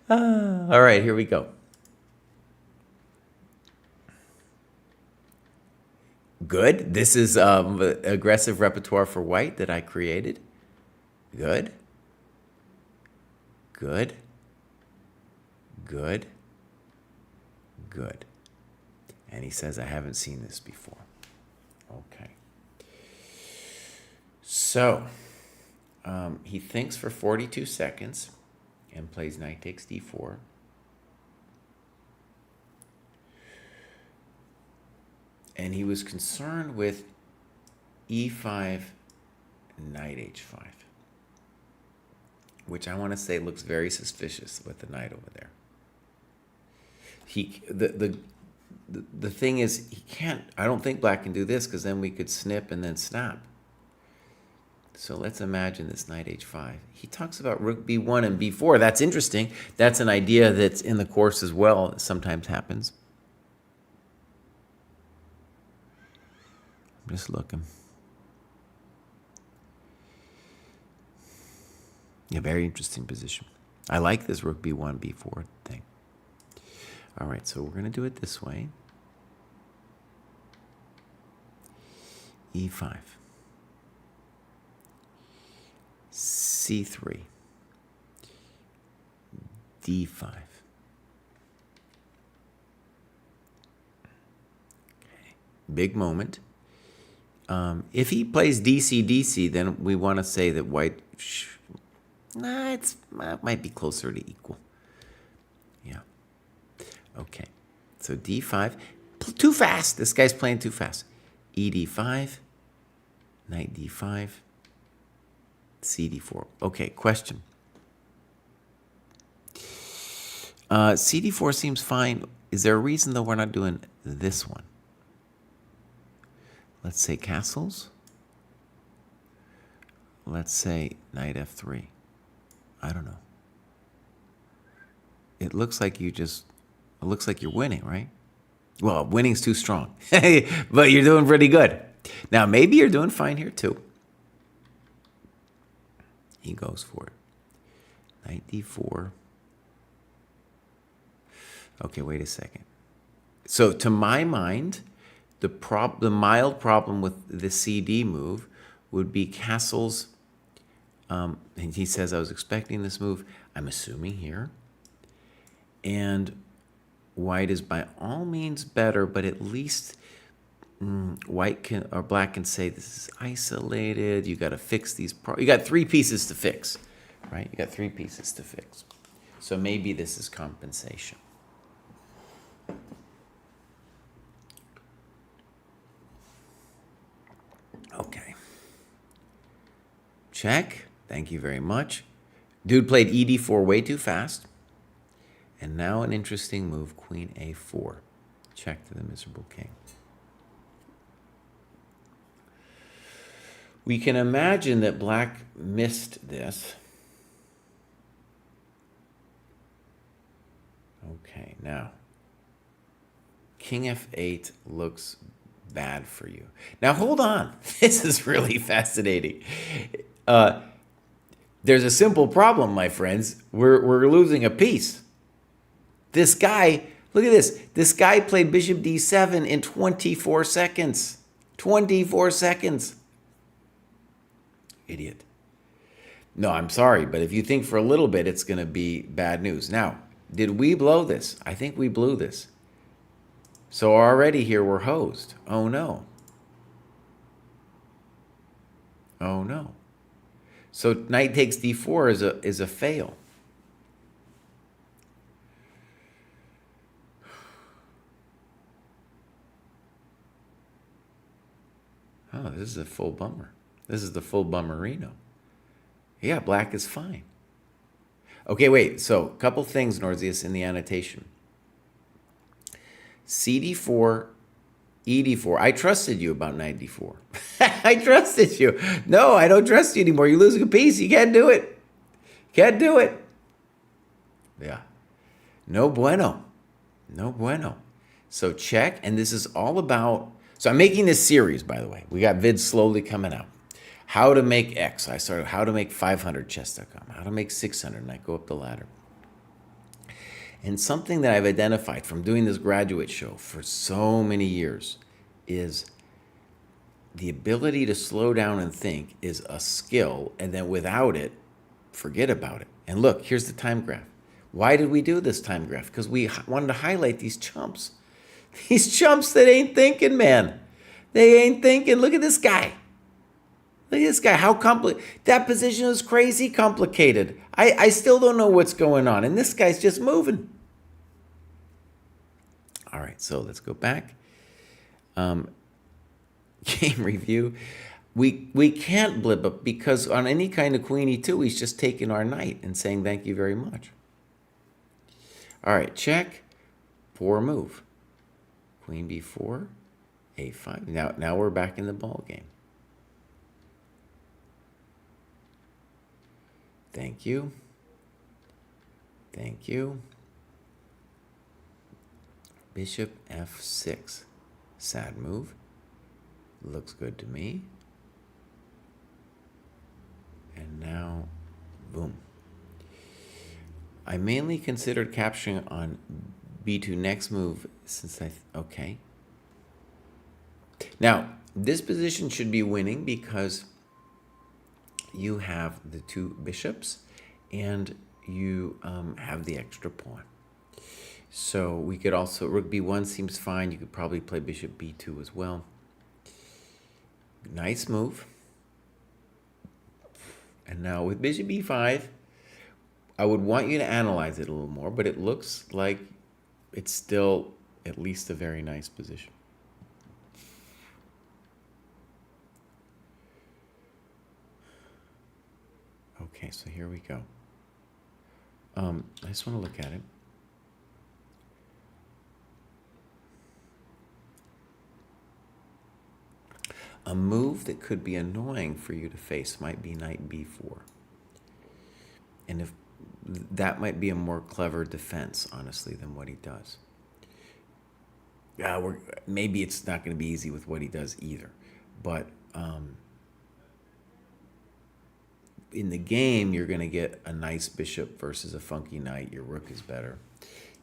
All right, here we go. Good. This is aggressive repertoire for white that I created. Good. Good. Good. Good. And he says, I haven't seen this before. Okay. So, he thinks for 42 seconds and plays knight takes d4. And he was concerned with e5, knight h5, which I want to say looks very suspicious with the knight over there. The thing is, he can't, I don't think black can do this, because then we could snip and then snap. So let's imagine this knight h5. He talks about rook b1 and b4. That's interesting. That's an idea that's in the course as well. It sometimes happens. I'm just looking. Yeah, very interesting position. I like this rook b1, b4 thing. All right, so we're going to do it this way. e5. c3. d5. Okay. Big moment. If he plays DC, then we want to say that white, it might be closer to equal. Yeah. Okay. So d5, too fast. This guy's playing too fast. ed5, knight d5, cd4. Okay, question. cd4 seems fine. Is there a reason, though, we're not doing this one? Let's say castles. Let's say knight f3. I don't know. It looks like you're winning, right? Well, winning's too strong, but you're doing pretty good. Now, maybe you're doing fine here too. He goes for it. Knight d4. Okay, wait a second. So to my mind, the mild problem with the CD move would be castles. And he says, I was expecting this move. I'm assuming here. And white is by all means better, but at least white can, or black can say this is isolated. You got to fix these. You got 3 pieces to fix, right? You got 3 pieces to fix. So maybe this is compensation. Okay. Check. Thank you very much. Dude played ed4 way too fast. And now an interesting move, queen a4. Check to the miserable king. We can imagine that black missed this. Okay, now, king f8 looks bad for you. Now, hold on. This is really fascinating. There's a simple problem, my friends. We're losing a piece. This guy, look at this. This guy played bishop d7 in 24 seconds. 24 seconds. Idiot. No, I'm sorry, but if you think for a little bit, it's going to be bad news. Now, did we blow this? I think we blew this. So already here we're hosed. Oh, no. Oh, no. So knight takes d4 is a fail. Oh, this is a full bummer. This is the full bummerino. Yeah, black is fine. Okay, wait. So a couple things, Norzius, in the annotation. cd4, ed4. I trusted you about knight d4. I trusted you. No, I don't trust you anymore. You're losing a piece. You can't do it. Can't do it. Yeah. No bueno. No bueno. So check. And this is all about... So I'm making this series, by the way. We got vids slowly coming out. How to make X. I started how to make 500 chess.com. How to make 600. And I go up the ladder. And something that I've identified from doing this graduate show for so many years is the ability to slow down and think is a skill, and then without it, forget about it. And look, here's the time graph. Why did we do this time graph? Because we wanted to highlight these chumps. These chumps that ain't thinking, man. They ain't thinking. Look at this guy. Look at this guy. How complicated. That position is crazy complicated. I still don't know what's going on. And this guy's just moving. All right, so let's go back. Game review. We can't blip up because on any kind of queen e2, he's just taking our knight and saying thank you very much. All right, check. Poor move. Queen b4, a5. Now we're back in the ball game. Thank you. Thank you. Bishop f6. Sad move. Looks good to me. And now, boom. I mainly considered capturing on b2 next move since okay. Now, this position should be winning because you have the two bishops and you have the extra pawn. So we could also, rook b1 seems fine. You could probably play bishop b2 as well. Nice move. And now with bishop b5, I would want you to analyze it a little more, but it looks like it's still at least a very nice position. Okay, so here we go. I just want to look at it. A move that could be annoying for you to face might be knight b4. And if that might be a more clever defense, honestly, than what he does. Maybe it's not going to be easy with what he does either. But in the game, you're going to get a nice bishop versus a funky knight. Your rook is better.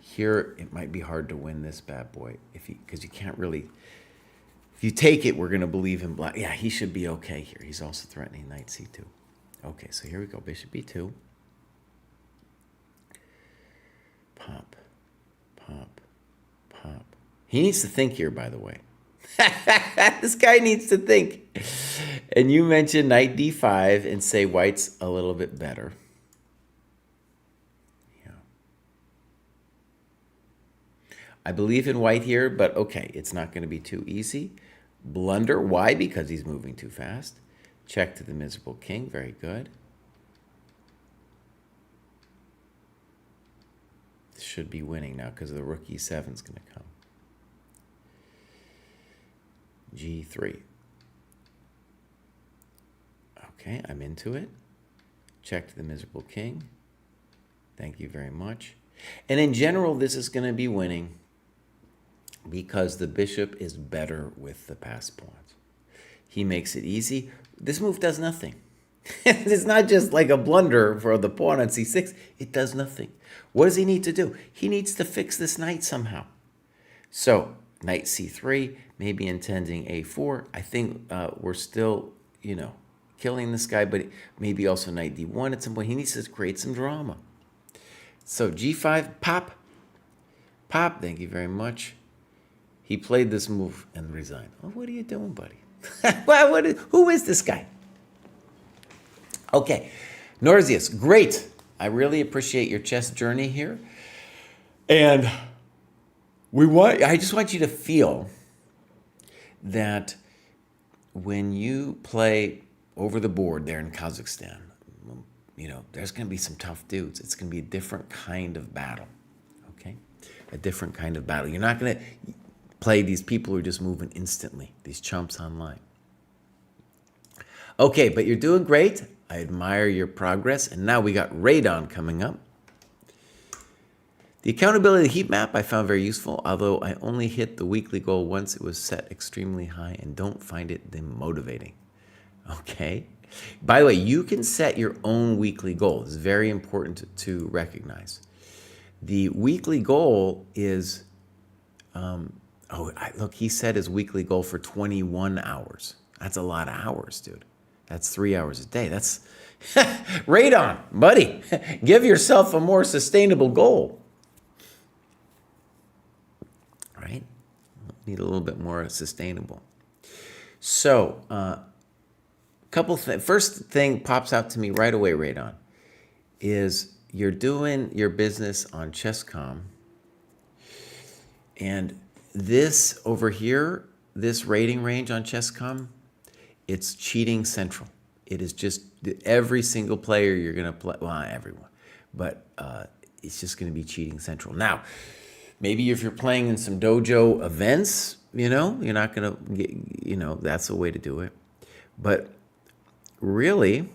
Here, it might be hard to win this bad boy because you can't really. If you take it, we're going to believe him black. Yeah, he should be okay here. He's also threatening knight c2. Okay, so here we go. Bishop b2. Pop, pop, pop. He needs to think here, by the way. This guy needs to think. And you mentioned knight d5 and say white's a little bit better. Yeah. I believe in white here, but okay, it's not going to be too easy. Blunder. Why? Because he's moving too fast. Check to the miserable king. Very good. This should be winning now because the rook e7 is going to come. g3. Okay, I'm into it. Check to the miserable king. Thank you very much. And in general, this is going to be winning because the bishop is better with the passed pawns. He makes it easy. This move does nothing. It's not just like a blunder for the pawn on c6. It does nothing. What does he need to do? He needs to fix this knight somehow. So, knight c3, maybe intending a4. I think we're still, killing this guy, but maybe also knight d1 at some point. He needs to create some drama. So, g5, pop. Pop, thank you very much. He played this move and resigned. Oh, what are you doing, buddy? Who is this guy? Okay, Norzius, great. I really appreciate your chess journey here. And I just want you to feel that when you play over the board there in Kazakhstan, there's going to be some tough dudes. It's going to be a different kind of battle, okay? A different kind of battle. You're not going to play these people who are just moving instantly, these chumps online. Okay, but you're doing great. I admire your progress. And now we got Radon coming up. The accountability heat map I found very useful, although I only hit the weekly goal once it was set extremely high and don't find it demotivating. Okay. By the way, you can set your own weekly goal. It's very important to recognize. The weekly goal is, look, he set his weekly goal for 21 hours. That's a lot of hours, dude. That's 3 hours a day. That's radon, buddy. Give yourself a more sustainable goal. Right? Need a little bit more sustainable. So, first thing pops out to me right away, Radon, is you're doing your business on Chess.com, and this over here, this rating range on Chess.com, it's cheating central. It is just every single player you're going to play, well, not everyone, but it's just going to be cheating central. Now, maybe if you're playing in some dojo events, you're not going to get, that's a way to do it. But really,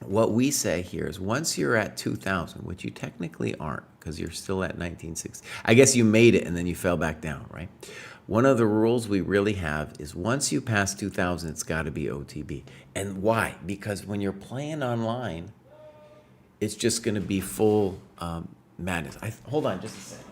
what we say here is once you're at 2,000, which you technically aren't because you're still at 1960. I guess you made it and then you fell back down, right? One of the rules we really have is once you pass 2,000, it's got to be OTB. And why? Because when you're playing online, it's just going to be full madness. Hold on just a second.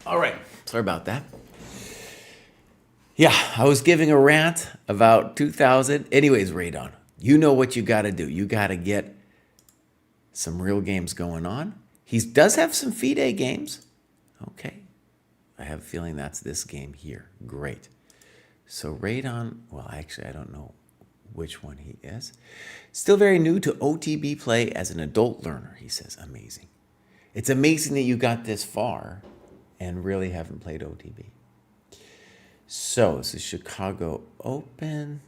All right. Sorry about that. Yeah, I was giving a rant about 2,000. Anyways, Radon, you know what you got to do. You got to get some real games going on. He does have some FIDE games. Okay. I have a feeling that's this game here. Great. So Radon, well, actually, I don't know which one he is. Still very new to OTB play as an adult learner, he says. Amazing. It's amazing that you got this far and really haven't played OTB. So this is Chicago Open.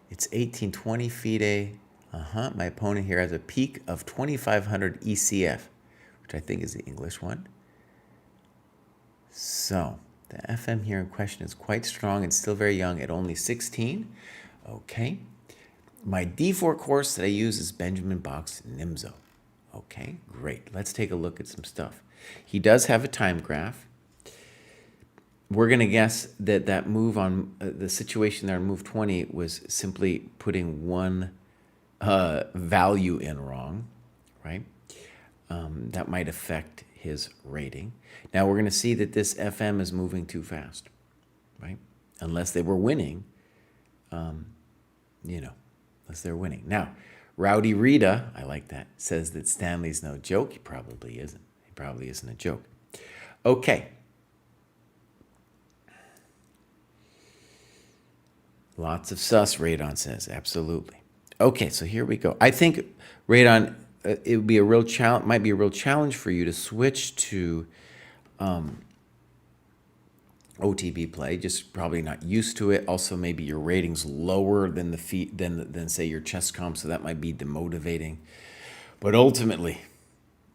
It's 1820 FIDE. My opponent here has a peak of 2,500 ECF, which I think is the English one. So the FM here in question is quite strong and still very young at only 16. Okay. My D4 course that I use is Benjamin Bach's Nimzo. Okay, great. Let's take a look at some stuff. He does have a time graph. We're going to guess that that move on the situation there on move 20 was simply putting one value in wrong, right? That might affect his rating. Now we're going to see that this FM is moving too fast, right? Unless they were winning, unless they're winning. Now, Rowdy Rita, I like that, says that Stanley's no joke. He probably isn't. He probably isn't a joke. Okay. Lots of sus, Radon says. Absolutely. Okay, so here we go. I think, Radon, it would be a real challenge. Might be a real challenge for you to switch to OTB play. Just probably not used to it. Also, maybe your rating's lower than than say your Chess.com, so that might be demotivating. But ultimately,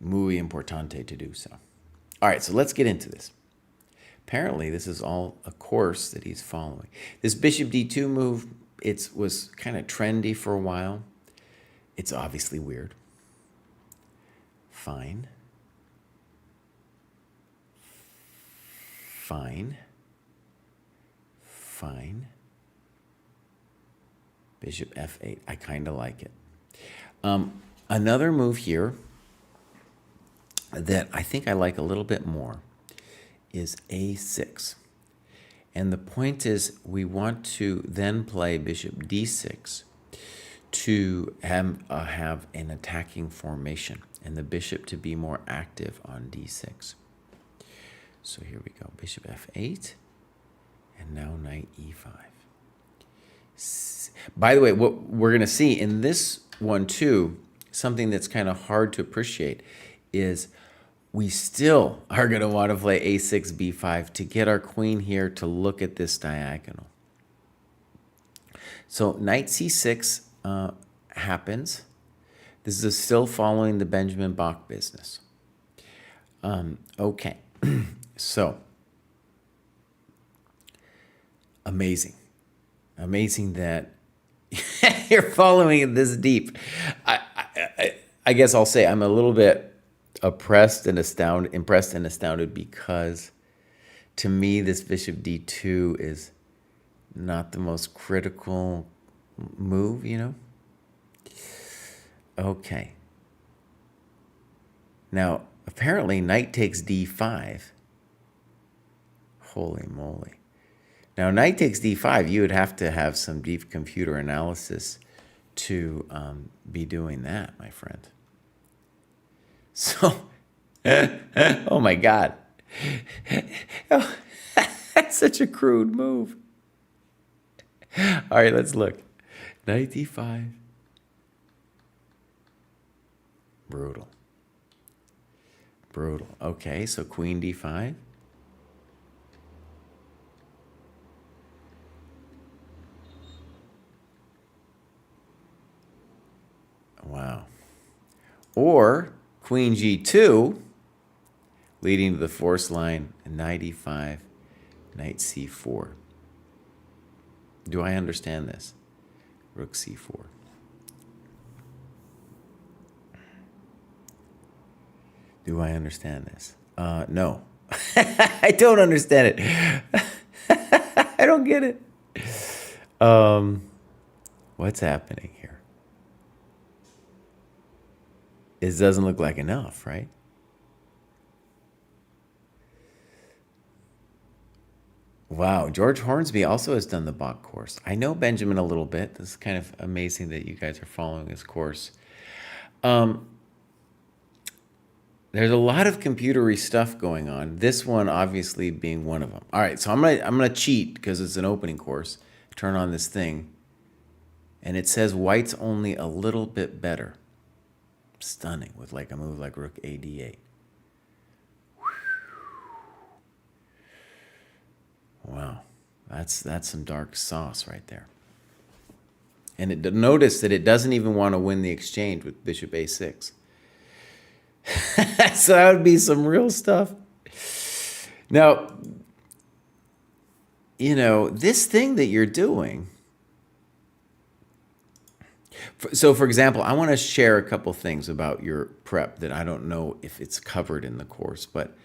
muy importante to do so. All right, so let's get into this. Apparently, this is all a course that he's following. This Bishop D2 move, it was kind of trendy for a while. It's obviously weird. Fine. Fine. Fine. Bishop F8. I kind of like it. Another move here that I think I like a little bit more is A6. And the point is we want to then play Bishop D6 to have an attacking formation and the bishop to be more active on d6. So here we go, bishop f8, and now knight e5. By the way, what we're going to see in this one too, something that's kind of hard to appreciate is we still are going to want to play a6, b5 to get our queen here to look at this diagonal. So knight c6 happens. This is still following the Benjamin Bach business. Okay, so amazing that you're following it this deep. I guess I'll say I'm a little bit impressed and astounded because to me this bishop d2 is not the most critical move, you know? Okay. Now, apparently knight takes d5. Holy moly. Now, knight takes d5, you would have to have some deep computer analysis to be doing that, my friend. So, oh my God. Oh, that's such a crude move. All right, let's look. Knight d5. Brutal. Brutal. Okay, so queen d5. Wow. Or queen g2, leading to the force line, knight e5, knight c4. Do I understand this? Rook c4. Do I understand this? No. I don't understand it. I don't get it. What's happening here? It doesn't look like enough, right? Wow, George Hornsby also has done the Bach course. I know Benjamin a little bit. This is kind of amazing that you guys are following his course. There's a lot of computery stuff going on. This one obviously being one of them. All right, so I'm gonna cheat because it's an opening course. Turn on this thing, and it says white's only a little bit better. Stunning with like a move like rook ad8. Wow, that's some dark sauce right there. And notice that it doesn't even want to win the exchange with bishop a6. So that would be some real stuff. Now, you know, this thing that you're doing. So, for example, I want to share a couple things about your prep that I don't know if it's covered in the course, but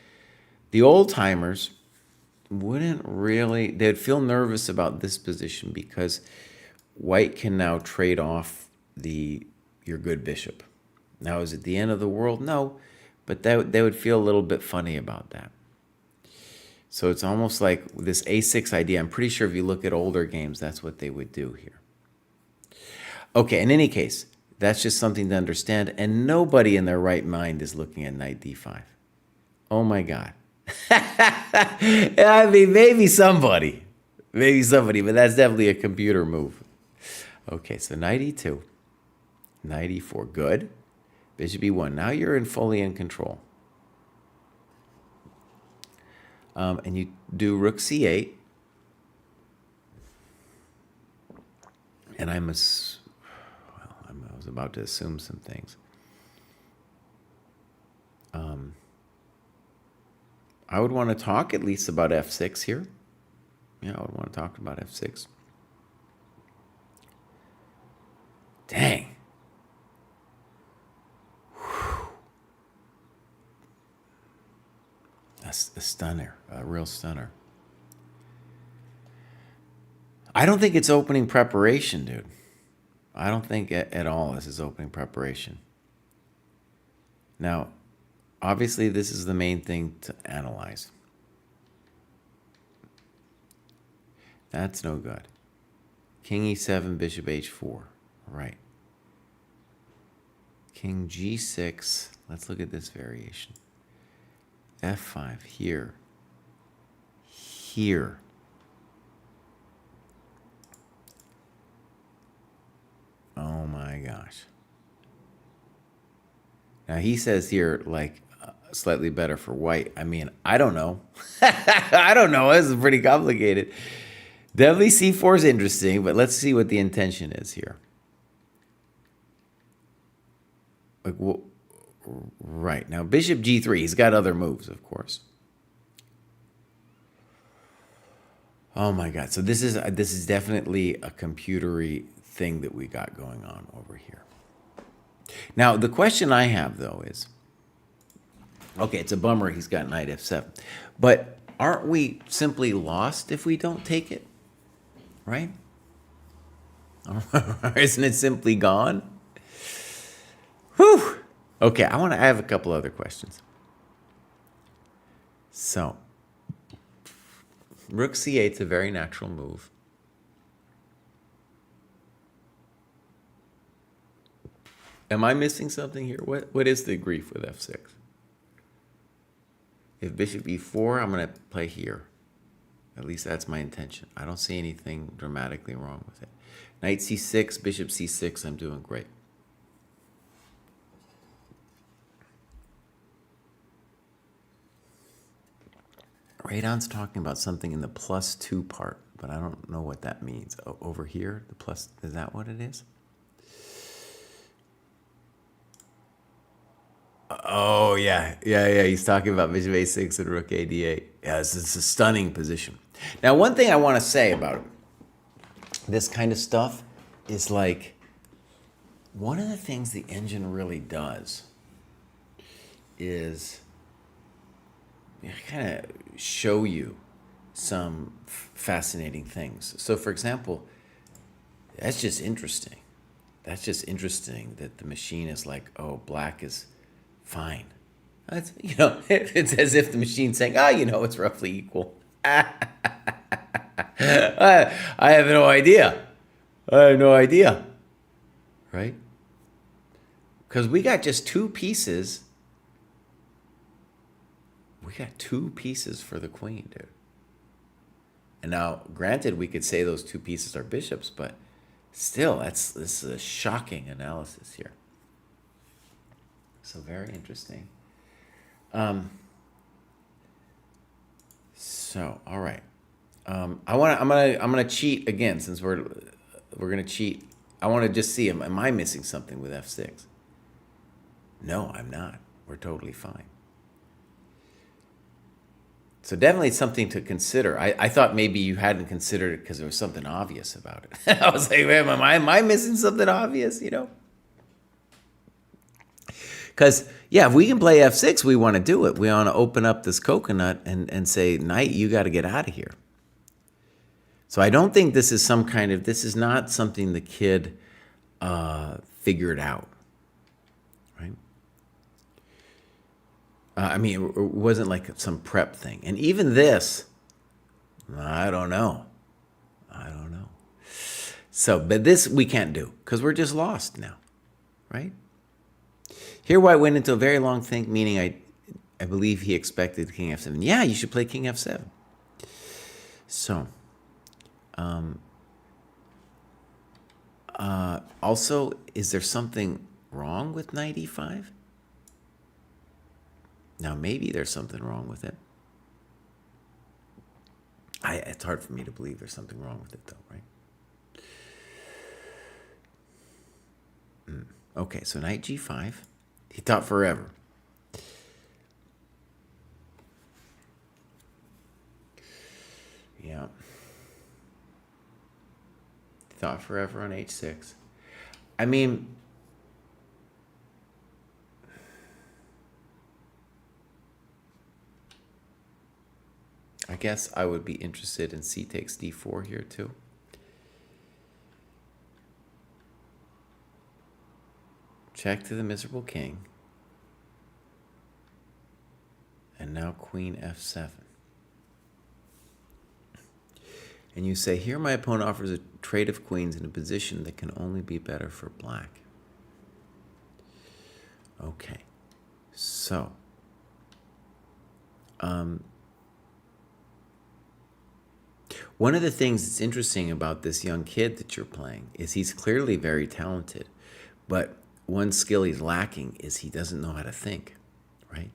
the old timers wouldn't really, they'd feel nervous about this position because white can now trade off your good bishop. Now, is it the end of the world? No, but they would feel a little bit funny about that. So it's almost like this a6 idea. I'm pretty sure if you look at older games, that's what they would do here. Okay, in any case, that's just something to understand, and nobody in their right mind is looking at knight d5. Oh my God. I mean, maybe somebody, but that's definitely a computer move. Okay, so knight e2, knight e4, good. Bishop e1, now you're fully in control. And you do rook c8. And I was about to assume some things. I would want to talk at least about f6 here. Yeah, I would want to talk about f6. Dang. Whew. That's a stunner, a real stunner. I don't think it's opening preparation, dude. I don't think at all this is opening preparation. Now, obviously, this is the main thing to analyze. That's no good. King e7, bishop h4. Right. King G6. Let's look at this variation. F5 here. Here. Oh my gosh. Now he says here, like, slightly better for white. I mean, I don't know. I don't know. This is pretty complicated. Definitely C4 is interesting, but let's see what the intention is here. Like, well, right. Now, bishop G3. He's got other moves, of course. Oh my God. So this is definitely a computery thing that we got going on over here. Now, the question I have, though, is, okay, it's a bummer he's got knight f7, but aren't we simply lost if we don't take it, right? Isn't it simply gone? Whew. Okay, I have a couple other questions. So, rook c8 is a very natural move. Am I missing something here? What is the grief with f6? If bishop e4, I'm going to play here. At least that's my intention. I don't see anything dramatically wrong with it. Knight c6, bishop c6, I'm doing great. Radon's talking about something in the +2 part, but I don't know what that means. Over here, the plus, is that what it is? Oh, yeah. He's talking about bishop a6 and rook ad8. Yeah, this is a stunning position. Now, one thing I want to say about this kind of stuff is, like, one of the things the engine really does is kind of show you some fascinating things. So, for example, that's just interesting. That's just interesting that the machine is like, oh, black is fine. That's, it's as if the machine's saying, it's roughly equal. I have no idea. Right? Because we got just two pieces. We got two pieces for the queen, dude. And now, granted, we could say those two pieces are bishops, but still, this is a shocking analysis here. So very interesting. So all right, I'm gonna cheat again since we're gonna cheat. I want to just see am I missing something with f6? No, I'm not. We're totally fine. So definitely something to consider. I thought maybe you hadn't considered it because there was something obvious about it. I was like, man, am I missing something obvious? Because, yeah, if we can play f6, we want to do it. We want to open up this coconut and say, knight, you got to get out of here. So I don't think this is this is not something the kid figured out, right? I mean, it wasn't like some prep thing. And even this, I don't know. So, but this we can't do because we're just lost now, right? Here White went into a very long think, meaning I believe he expected king f7. Yeah, you should play king f7. So, also, is there something wrong with knight e5? Now, maybe there's something wrong with it. It's hard for me to believe there's something wrong with it, though, right? Okay, so knight g5. He thought forever. Yeah. He thought forever on h6. I mean, I guess I would be interested in c takes d4 here too. Check to the miserable king. And now queen f7. And you say, here my opponent offers a trade of queens in a position that can only be better for black. Okay. So, one of the things that's interesting about this young kid that you're playing is he's clearly very talented, but one skill he's lacking is he doesn't know how to think, right?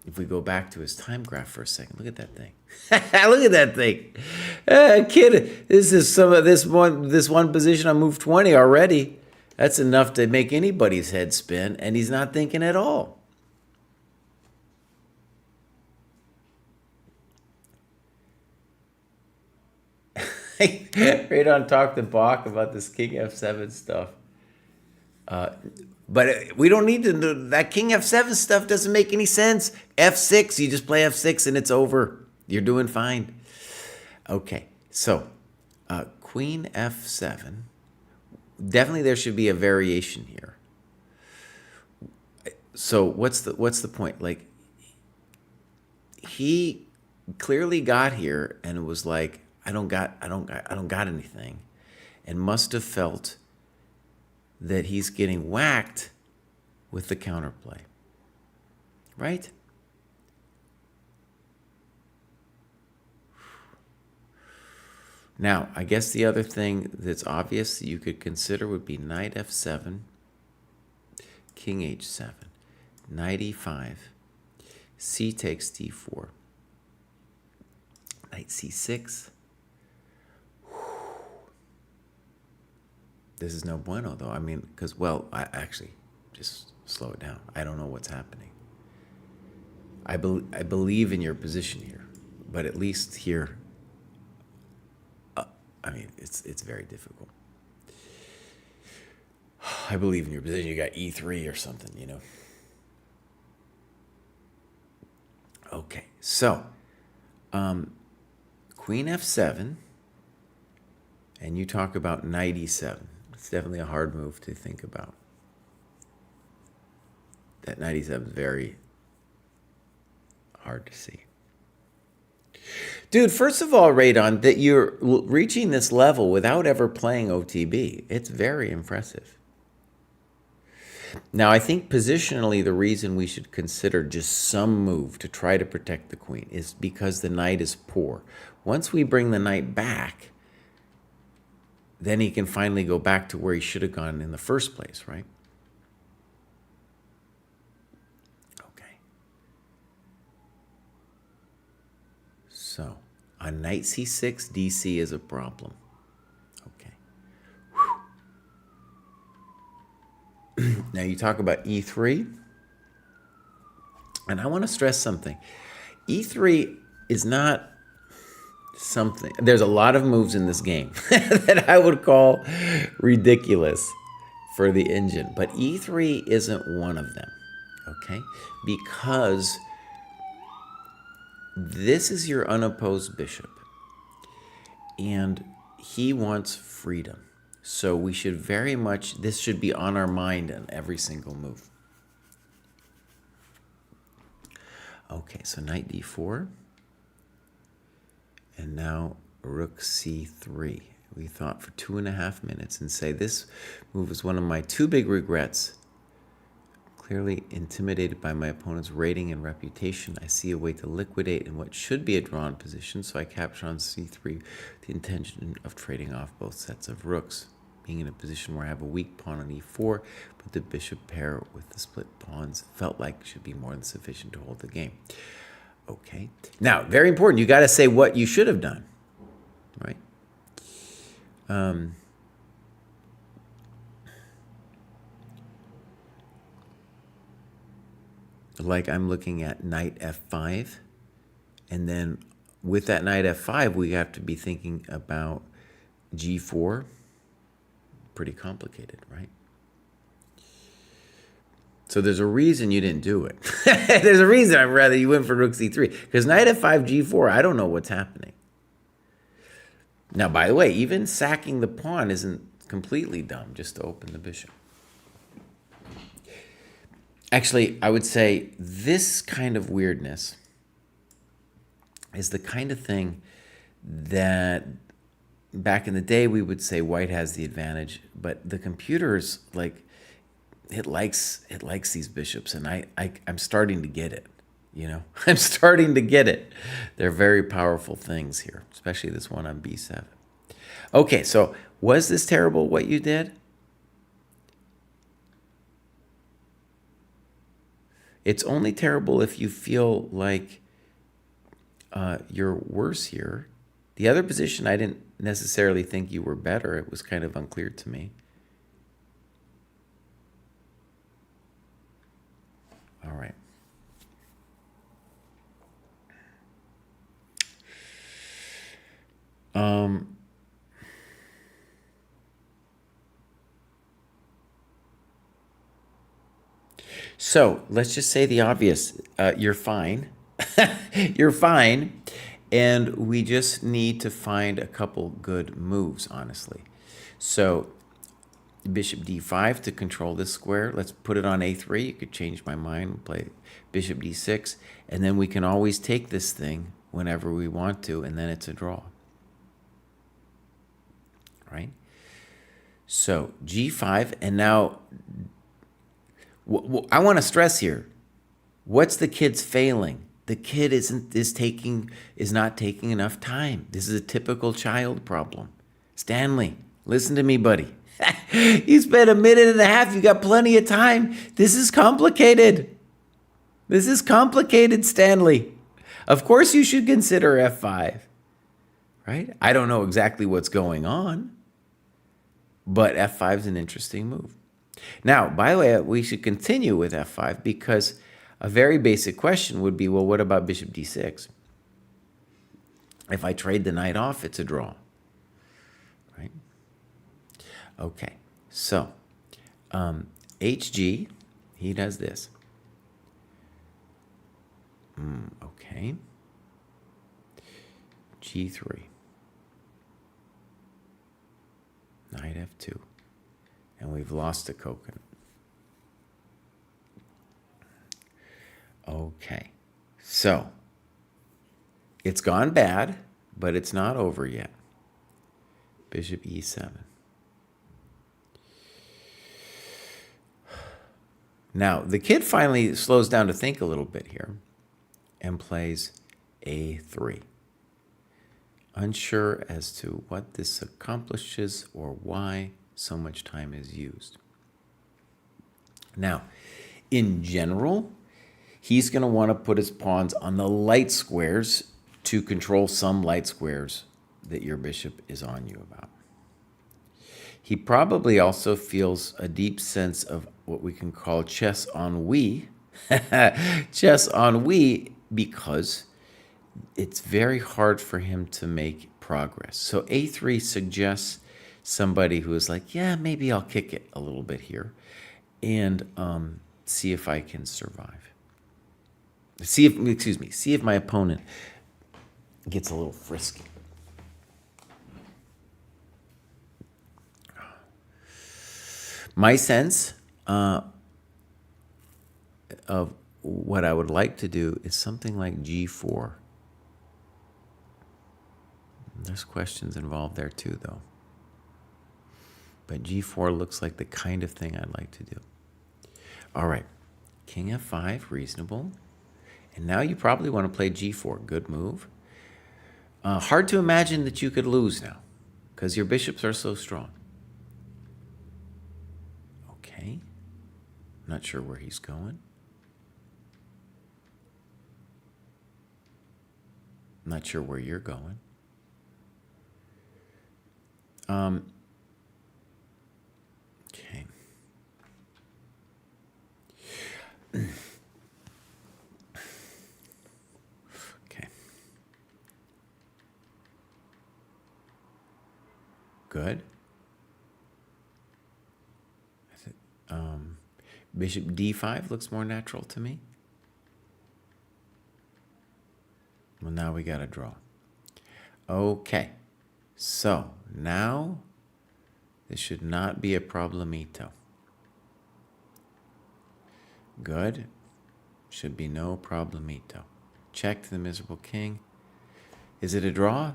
If we go back to his time graph for a second, look at that thing. Look at that thing. Kid, this is some of this one position on move 20 already. That's enough to make anybody's head spin, and he's not thinking at all. Right on talk to Bach about this King F7 stuff. But we don't need to do that. King F7 stuff doesn't make any sense. F6, you just play F6 and it's over. You're doing fine. Okay, so Queen F7. Definitely there should be a variation here. So what's the point? Like, he clearly got here and was like, I don't got anything, and must have felt that he's getting whacked with the counterplay, right? Now, I guess the other thing that's obvious that you could consider would be knight f7, king h7, knight e5, c takes d4, knight c6. This is no bueno, though. I mean, because, well, I actually, just slow it down. I don't know what's happening. I believe in your position here, but at least here, I mean, it's very difficult. I believe in your position. You got e3 or something, you know. Okay, so queen f7, and you talk about knight e7. It's definitely a hard move to think about. That knight e7 is very hard to see. Dude, first of all, Radon, that you're reaching this level without ever playing OTB, it's very impressive. Now, I think positionally the reason we should consider just some move to try to protect the queen is because the knight is poor. Once we bring the knight back, then he can finally go back to where he should have gone in the first place, right? Okay. So, on knight c6, dc is a problem. Okay. Now you talk about e3, and I want to stress something. E3 is not something. There's a lot of moves in this game that I would call ridiculous for the engine, but e3 isn't one of them, okay? Because this is your unopposed bishop, and he wants freedom. So we should very much, this should be on our mind in every single move. Okay, so knight d4. And now rook c3. We thought for 2.5 minutes and say this move is one of my two big regrets. Clearly intimidated by my opponent's rating and reputation, I see a way to liquidate in what should be a drawn position, so I capture on c3 with the intention of trading off both sets of rooks, being in a position where I have a weak pawn on e4, but the bishop pair with the split pawns felt like should be more than sufficient to hold the game. Okay. Now, very important, you got to say what you should have done, right? Like I'm looking at knight f5, and then with that knight f5, we have to be thinking about g4. Pretty complicated, right? So there's a reason you didn't do it. There's a reason I'd rather you went for rook c3. Because knight f5, g4, I don't know what's happening. Now, by the way, even sacking the pawn isn't completely dumb, just to open the bishop. Actually, I would say this kind of weirdness is the kind of thing that back in the day we would say white has the advantage, but the computers, like, it likes these bishops, and I'm starting to get it. I'm starting to get it. They're very powerful things here, especially this one on b7. Okay, so was this terrible what you did? It's only terrible if you feel like you're worse here. The other position, I didn't necessarily think you were better. It was kind of unclear to me. All right. So let's just say the obvious. You're fine. You're fine. And we just need to find a couple good moves, honestly. So bishop d5 to control this square. Let's put it on a3. You could change my mind, play bishop d6. And then we can always take this thing whenever we want to, and then it's a draw. Right? So g5, and now I want to stress here. What's the kid's failing? The kid is not taking enough time. This is a typical child problem. Stanley, listen to me, buddy. You spent a minute and a half. You got plenty of time. This is complicated. This is complicated, Stanley. Of course you should consider f5. Right? I don't know exactly what's going on, but f5 is an interesting move. Now, by the way, we should continue with f5 because a very basic question would be, well, what about bishop d6? If I trade the knight off, it's a draw. Right? Okay, so hg, he does this. Okay. g3. Knight f2. And we've lost the coconut. Okay, so it's gone bad, but it's not over yet. Bishop e7. Now, the kid finally slows down to think a little bit here and plays a3. Unsure as to what this accomplishes or why so much time is used. Now, in general, he's going to want to put his pawns on the light squares to control some light squares that your bishop is on you about. He probably also feels a deep sense of what we can call chess ennui. Chess ennui, because it's very hard for him to make progress. So a3 suggests somebody who is like, yeah, maybe I'll kick it a little bit here and see if I can survive. See if my opponent gets a little frisky. My sense of what I would like to do is something like g4. There's questions involved there too, though. But g4 looks like the kind of thing I'd like to do. All right, king f5, reasonable. And now you probably want to play g4, good move. Hard to imagine that you could lose now, because your bishops are so strong. Okay, not sure where he's going. Not sure where you're going. Okay. Okay. Good. Bishop d5 looks more natural to me. Well, now we got to draw. Okay. So now this should not be a problemito. Good. Should be no problemito. Check to the miserable king. Is it a draw?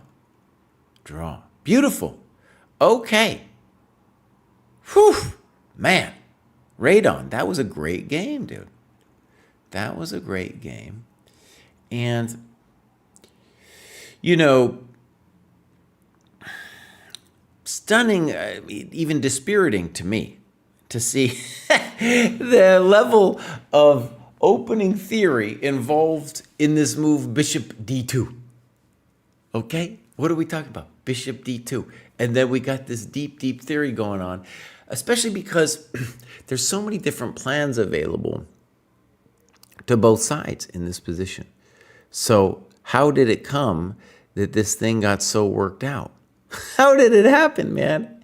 Draw. Beautiful. Okay. Whew. Man. Radon, that was a great game, dude. That was a great game. And, you know, stunning, even dispiriting to me to see the level of opening theory involved in this move bishop d2. Okay? What are we talking about? Bishop d2. And then we got this deep, deep theory going on, especially because there's so many different plans available to both sides in this position. So how did it come that this thing got so worked out? How did it happen, man?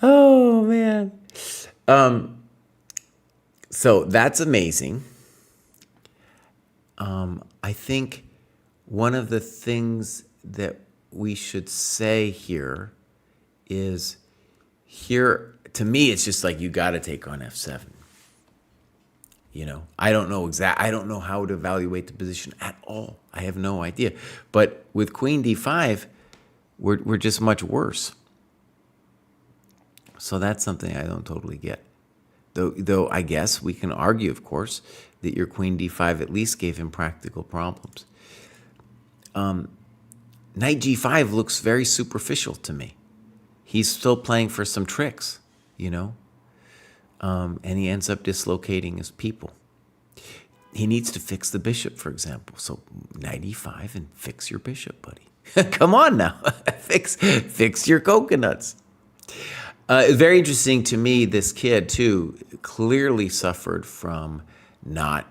Oh, man. So that's amazing. I think one of the things that we should say here is here, to me, it's just like you got to take on f7. You know, I don't know how to evaluate the position at all. I have no idea. But with queen d5, we're just much worse. So that's something I don't totally get. Though I guess we can argue, of course, that your queen d5 at least gave him practical problems. Knight g5 looks very superficial to me. He's still playing for some tricks, you know, and he ends up dislocating his people. He needs to fix the bishop, for example. So knight e5 and fix your bishop, buddy. Come on now, fix your coconuts. Very interesting to me, this kid, too, clearly suffered from not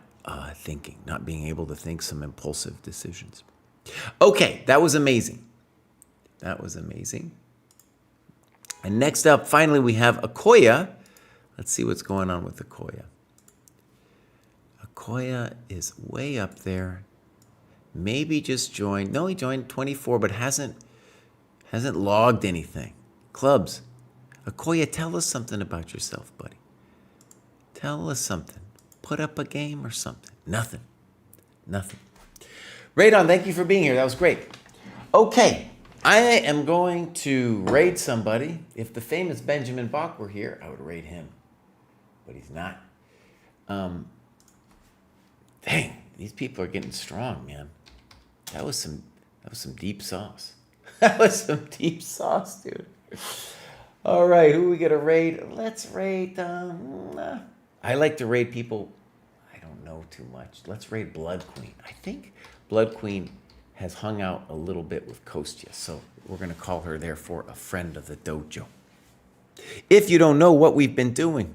thinking, not being able to think some impulsive decisions. Okay, that was amazing. That was amazing. And next up, finally, we have Okoye. Let's see what's going on with Okoye. Okoye is way up there. Maybe just joined. No, he joined 24, but hasn't logged anything. Clubs. Okoye, tell us something about yourself, buddy. Tell us something. Put up a game or something. Nothing. Radon, thank you for being here. That was great. Okay, I am going to raid somebody. If the famous Benjamin Bach were here, I would raid him. But he's not. Dang, these people are getting strong, man. That was some deep sauce. That was some deep sauce, dude. All right, who are we gonna raid? Let's raid. I like to raid people I don't know too much. Let's raid Blood Queen. I think Blood Queen has hung out a little bit with Kostya, so we're gonna call her therefore a friend of the dojo. If you don't know what we've been doing,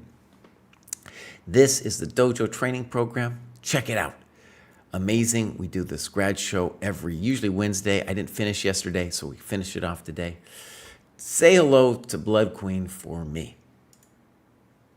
this is the dojo training program. Check it out. Amazing. We do this grad show usually Wednesday. I didn't finish yesterday, so we finish it off today. Say hello to Blood Queen for me.